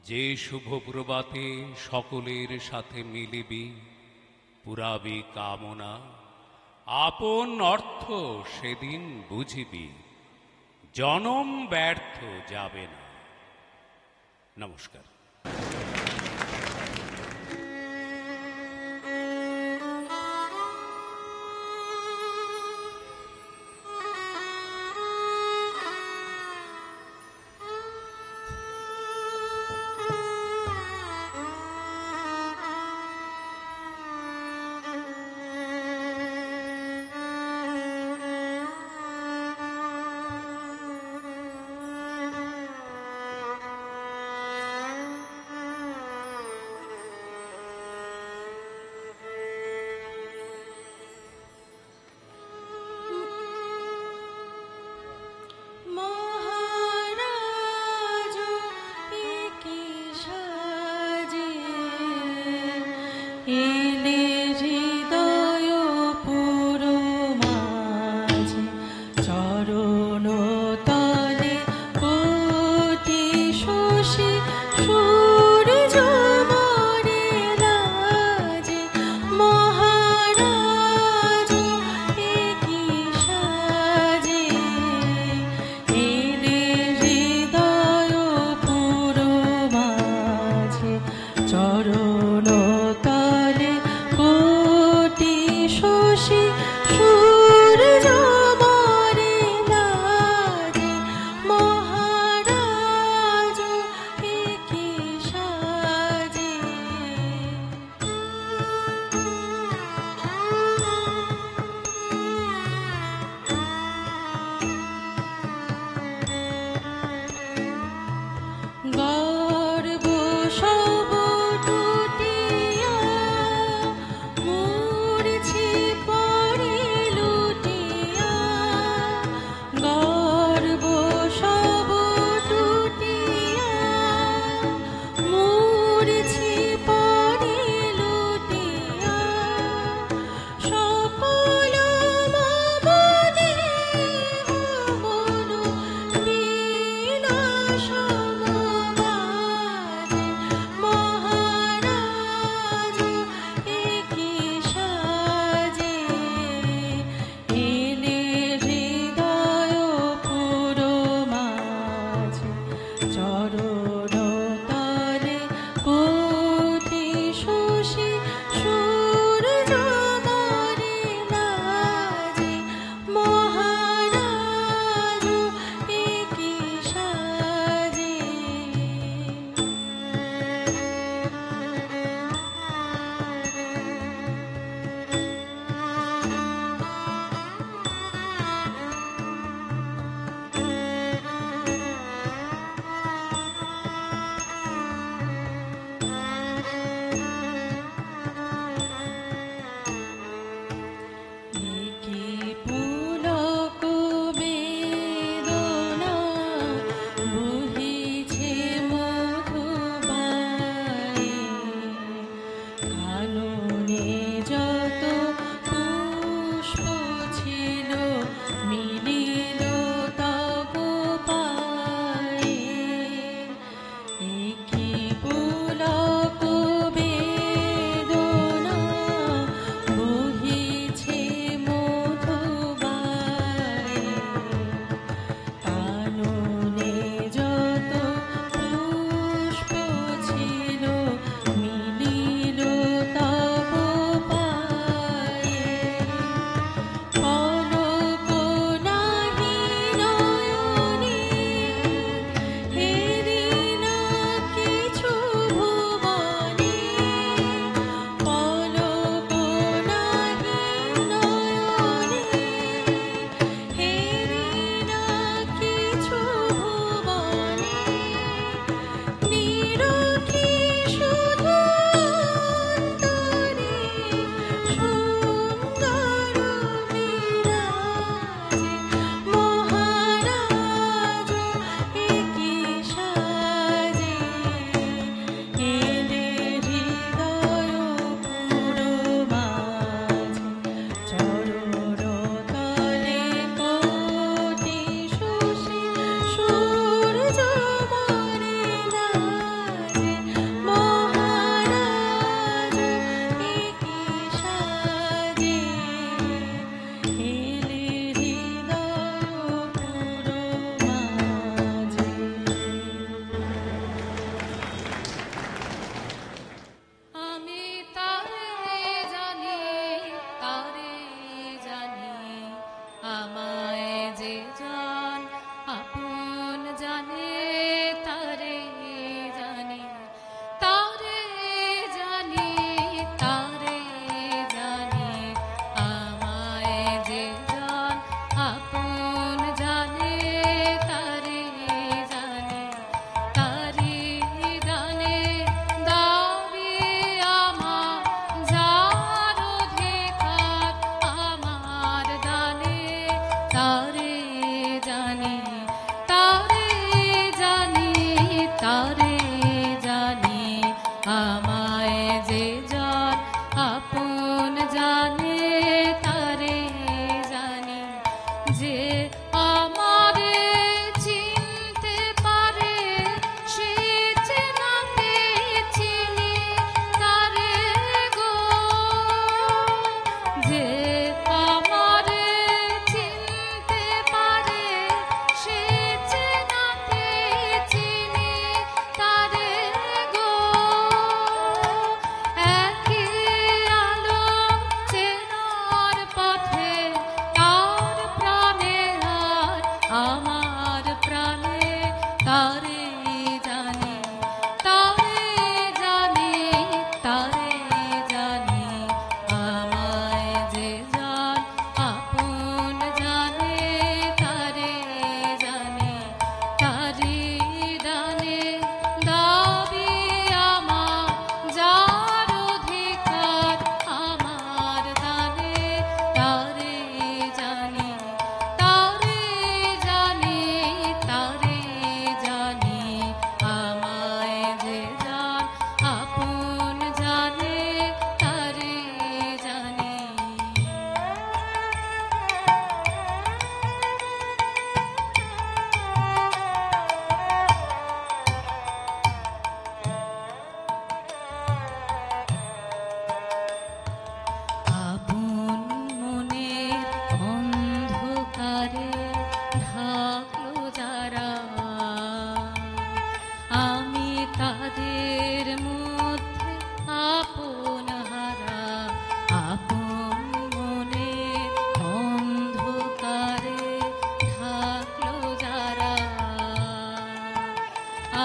যে শুভ প্রভাতে সকলের সাথে মিলিবি, পুরাবি কামনা। আপন অর্থ সেদিন বুঝিবি, জনম ব্যর্থ যাবে না। নমস্কার। আমায় যে জন আপন জানে তারে জানি, যে আমারে চিনতে পারে সে চেনাতে চিনি তারে গো, যে আমারে চিনতে পারে সে চেনাতে চিনি তারে গো। একই আলো চেনার পথে তার প্রাণে আর আমার প্রাণে তারে জানি, তারে জানি, তারে জানি। আমায় যে জন আপন জানে তারে জানি, তারি দানে দাবি আমার যার অধিকার আমার দানে তারে জানি, তারে জানি, তারে জানি। আমায় যে জন আপন জানে তারে জানি। আপন মনের অন্ধকারে ঢাকলো যারা, আমি তাদের মধ্যে আপন হারা। আপন মনের অন্ধকারে ঢাকলো যারা,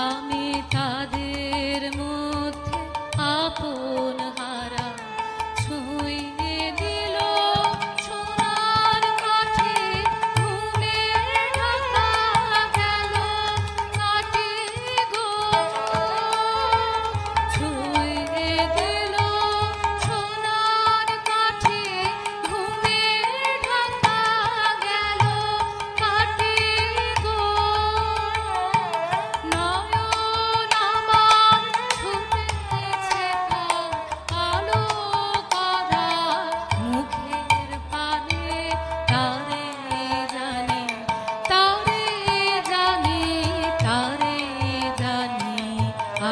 আমি তাদের মধ্যে আপন হারা। ছুঁয়ে দিল সোনার কাঠি, ঘুমে ঢাকা গেল কাঠি গো। ছুঁয়ে দিল সোনার কাঠি, ঘুমে ঢাকা গেল কাঠি গো। নয়ন আমার ছুটেছে আলো করা মুখের পানে তারে জানি, তারে জানি, তারে জানি।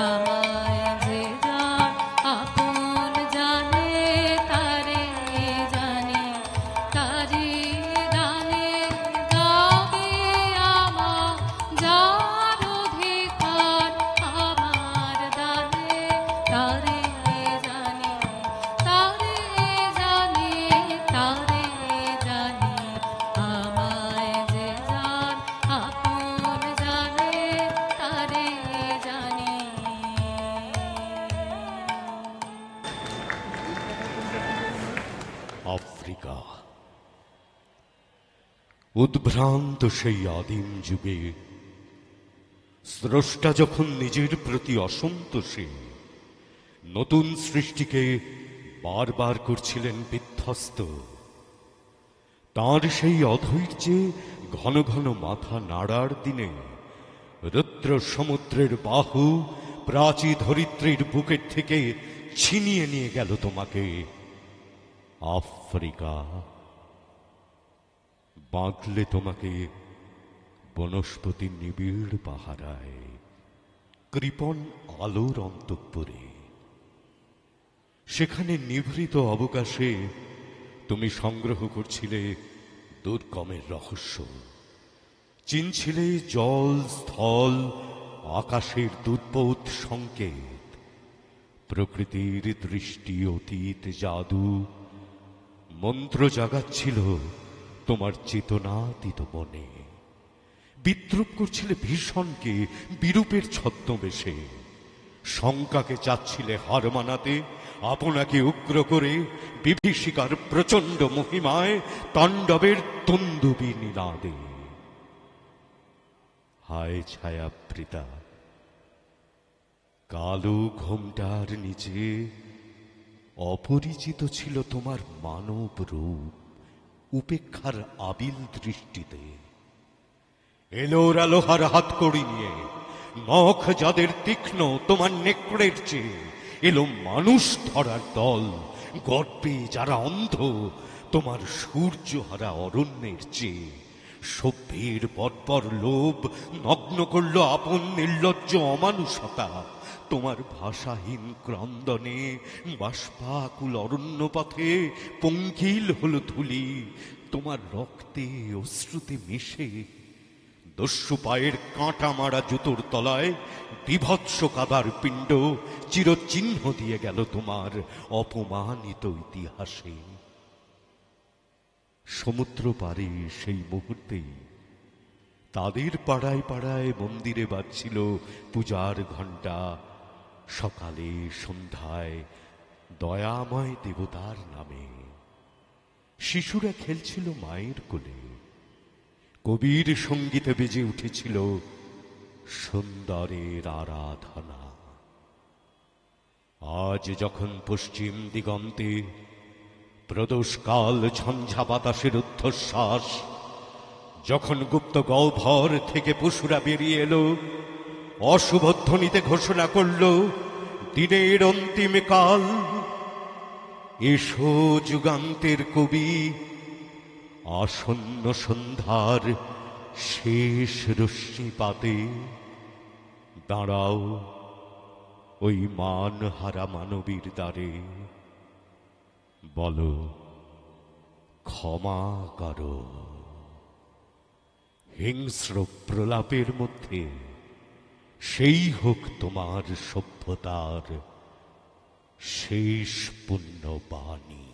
আমায় যে জন আপন জানে তারে জানি, তারি দানে দাবি আমার যার অধিকার আমার দানে তারে জানি, তারে জানি, তারে জানি। আমায় যে জন আপন জানে তারে জানি। আফ্রিকা উদ্ভ্রান্ত সেই আদিম যুগে স্রষ্টা যখন নিজের প্রতি অসন্তোষে নতুন সৃষ্টিকে বারবার করছিলেন বিধ্বস্ত, তাঁর সেই অধৈর্যে ঘন ঘন মাথা নাড়ার দিনে রুদ্র সমুদ্রের বাহু প্রাচী ধরিত্রীর বুকের থেকে ছিনিয়ে নিয়ে গেল তোমাকে। আফ্রিকা বাঁধলে তোমাকে বনস্পতির নিবিড় পাহারায়, কৃপণ আলোর অন্তঃপুরে। সেখানে নিভৃত অবকাশে তুমি সংগ্রহ করছিলে দুর্গমের রহস্য, চিনছিলে জল স্থল আকাশের দুর্বোধ সংকেত, প্রকৃতির দৃষ্টি অতীত জাদু মন্ত্র জাগাচ্ছিল তোমার চেতনাতীত মনে। বিদ্রুপ করছিলে ভীষণকে বিরূপের ছদ্মবেশে, শঙ্কাকে চাচ্ছিলে হার মানাতে, আপনাকে উগ্র করে বিভীষিকার প্রচণ্ড মহিমায় তাণ্ডবের তন্দুবী নীলাদে। হায় ছায়াবৃতা, কালো ঘোমটার নিচে অপরিচিত ছিল তোমার মানব রূপ উপেক্ষার আবিল দৃষ্টিতে। এলোর আলোহার হাত কড়ি নিয়ে, নখ যাদের তীক্ষ্ণ তোমার নেকড়ের চেয়ে, এলো মানুষ ধরার দল, গর্বে যারা অন্ধ তোমার সূর্যহারা অরণ্যের চেয়ে। সভ্যের বর্বর লোভ নগ্ন করল আপন নির্লজ্জ অমানুষতা। তোমার ভাষাহীন ক্রন্দনে বাষ্পাকুল অরণ্য পথে পঙ্কিল হলো ধুলি, তোমার রক্তে অশ্রুতে মিশে। দস্যু পায়ের কাঁটা মারা জুতোর তলায় বিভৎস কাদার পিণ্ড চিরচিহ্ন দিয়ে গেল তোমার অপমানিত ইতিহাসে। সমুদ্র পারে সেই মুহূর্তেই তাদের পাড়ায় পাড়ায় মন্দিরে বাজছিল পূজার ঘণ্টা। সকালে সন্ধ্যায় দয়াময় দেবতার নামে শিশুরা খেলছিল মায়ের কোলে। কবির সঙ্গীতে বেজে উঠেছিল সুন্দরের আরাধনা। আজ যখন পশ্চিম দিগন্তে প্রদোষকাল ঝঞ্ঝা বাতাসের ঊর্ধ্বশ্বাস, যখন গুপ্ত গহ্বর থেকে পশুরা বেরিয়ে এলো, অশুভ ধ্বনিতে ঘোষণা করল দিনের অন্তিম কাল। এসো যুগান্তের কবি, আসন্ন সন্ধ্যার শেষ রশ্মিপাতে দাঁড়াও ওই মানহারা মানবীর দ্বারে, বলো ক্ষমা করো। হিংস্র প্রলাপের মধ্যে সেই হোক তোমার সভ্যতার শেষ পুণ্যবাণী।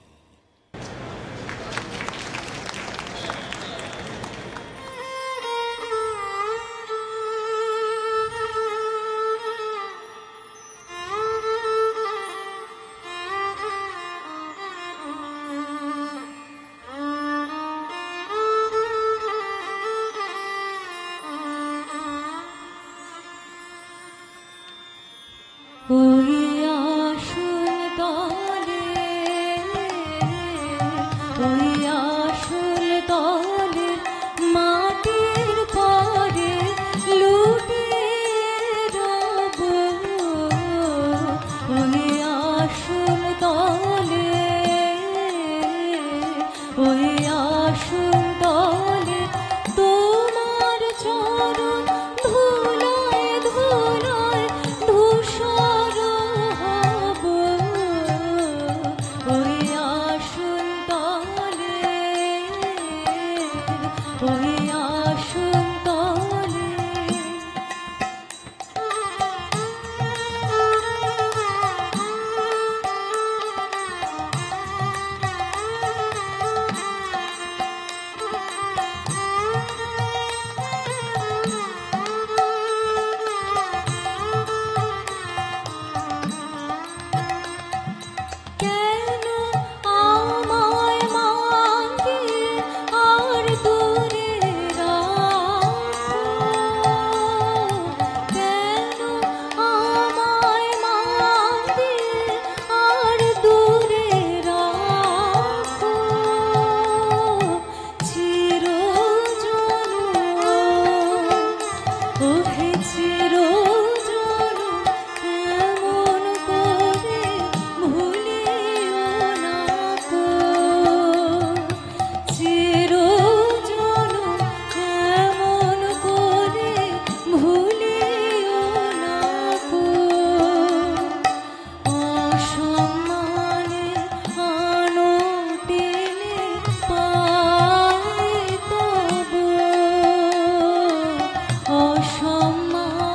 ওই আসল দলে, ওই আসল দলে মাটির পরে লুটে রব। ওই আসল দলে, ওই আসল দলে তোমার চরণ ধুলায় ধুলায় ধূসর হব। ওই আসল দলে, ওই আসল দলে। কেন আমায় মাঙ্গে আর দূরে রাখো? কেন আমায় মাঙ্গে আর দূরে রাখো? চিরজনম, ওহে চিরজনম, এমন করে ভুলিও না গো। চিরজনম, এমন করে ভুলিও না গো। অসম্মানে আনো টেনে পাই তবু, অসম্মানে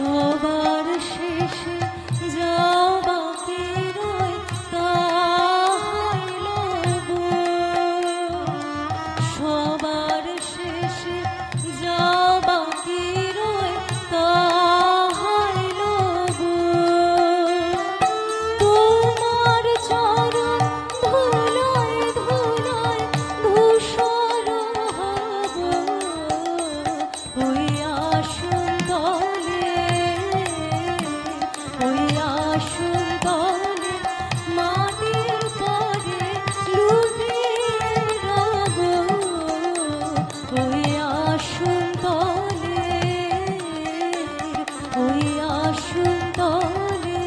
সবার শেষে যাবাকে রয় তাহাই লব সবার শেষে যাবাকে রয় তাহাই লব তোমার চরণ ধুলায় ধুলায় ধূসর হব ওই আসন তলে ওই আসন তলে মাটির পরে লুটিয়ে রব ওই আসন তলে ওই আসন তলে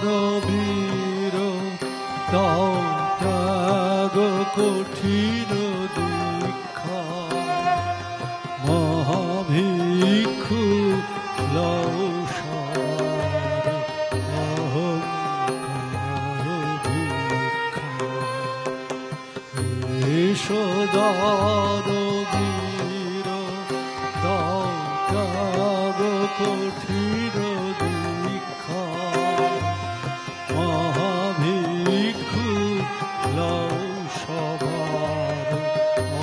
সদানবীর তাও ত্যাগ কঠিন দীক্ষা মহাভিক্ষু লও সার অহংকার ভিক্ষা সদানবীর তাও ত্যাগ কঠিন দীক্ষা মহাভিক্ষু লও সবার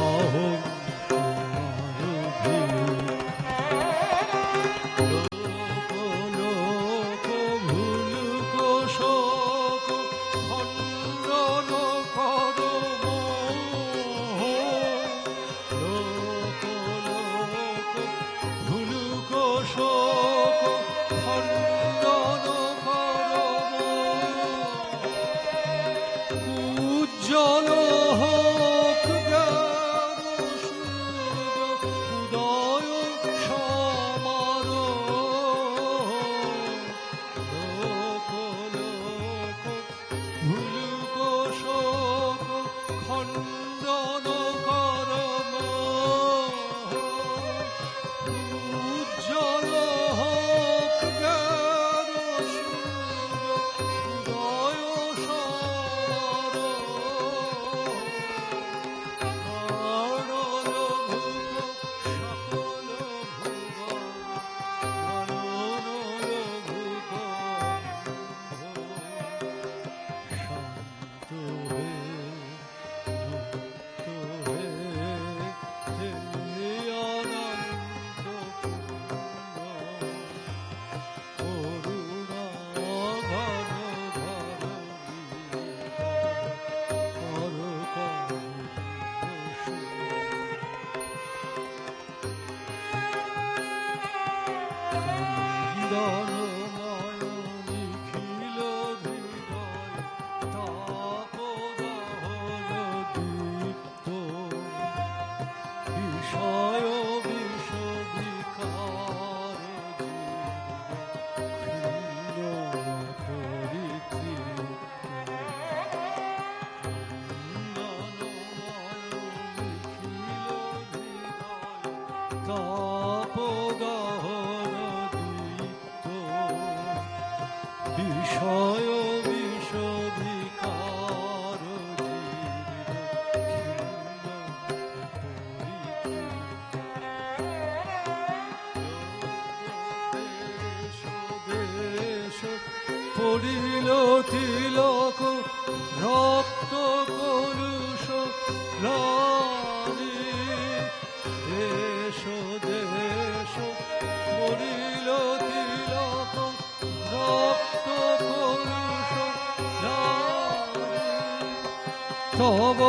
অহংকার লোক ভুল শোক খণ্ডন কর পড়িল তিলক রক্ত কলুষ গ্লানি দেশ দেশ পড়িল তিলক রক্ত কলুষ গ্লানি তব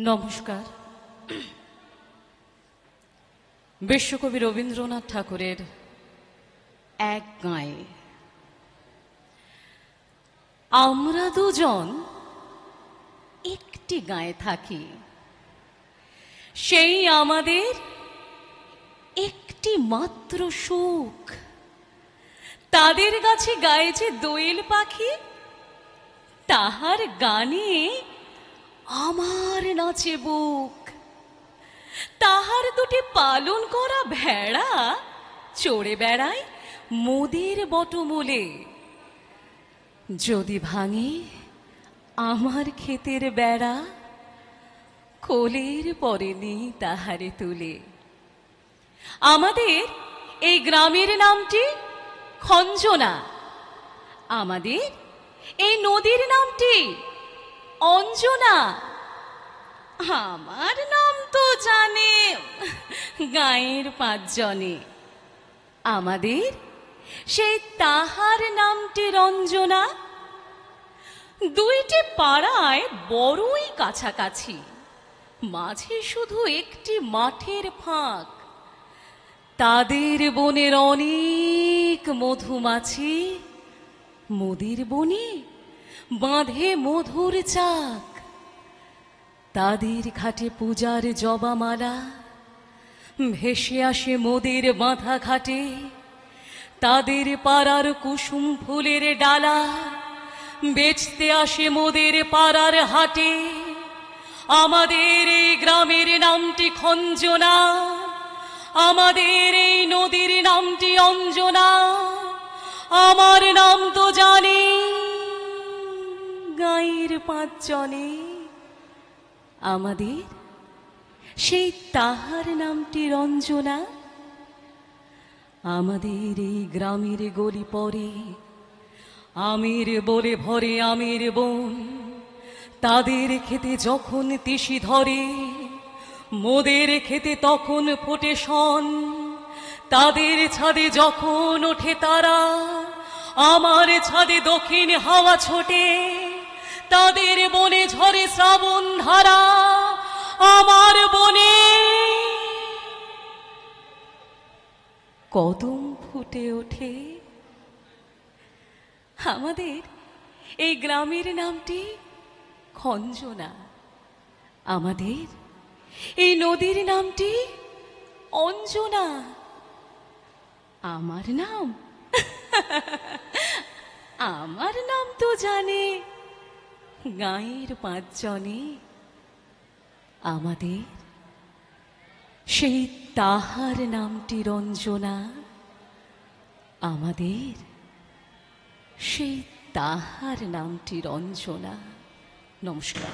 নমস্কার। বিশ্বকবি রবীন্দ্রনাথ ঠাকুরের এক গায়ে আমরা দুজন একটি গায়ে থাকি, সেই আমাদের একটি মাত্র সুখ। তাদের কাছে গাইছে দোয়েল পাখি, তাহার গানে আমার নাচে বুক। তাহার দুটি পালন করা ভেড়া চড়ে বেড়ায় মোদের বটমূলে। যদি ভাঙে আমার ক্ষেতের বেড়া, কোলের পরে নেই তাহারে তুলে। আমাদের এই গ্রামের নামটি খঞ্জনা, আমাদের এই নদীর নামটি অঞ্জনা। আমার নাম তো জানে গাঁয়ের পাঁচজনে, আমাদের সেই তাহার নামটি রঞ্জনা। দুইটি পাড়ায় বড়ই কাছাকাছি, মাঝে শুধু একটি মাঠের ফাঁক। তাদের বনের অনেক মধুমাছি, মোদের বনে বাঁধে মধুর চাক। তাদের ঘাটে পূজার জবামালা ভেসে আসে মোদের বাঁধা ঘাটে। তাদের পাড়ার কুসুম ফুলের ডালা বেচতে আসে মোদের পাড়ার হাটে। আমাদের এই গ্রামের নামটি খঞ্জনা, আমাদের এই নদীর নামটি অঞ্জনা। আমার নাম তো জানি গাঁয়ের পাঁচজনে, আমাদের সেই তাহার নামটি রঞ্জনা। আমাদের এই গ্রামের গলি পরে আমের বলে ভরে আমের বন। তাদের খেতে যখন তিসি ধরে, মোদের খেতে তখন ফোটে শন। তাদের ছাদে যখন ওঠে তারা, আমার ছাদে দক্ষিণ হাওয়া ছোটে। তাদের বনে ঝরে শ্রাবণ ধারা, আমার বনে কদম ফুটে ওঠে। আমাদের এই গ্রামের নামটি খঞ্জনা, আমাদের এই নদীর নামটি অঞ্জনা। আমার নাম আমার নাম তো জানে গাঁয়ের পাঁচজনে। আমাদের সেই তাহার নামটি রঞ্জনা, আমাদের সেই তাহার নামটি রঞ্জনা। নমস্কার।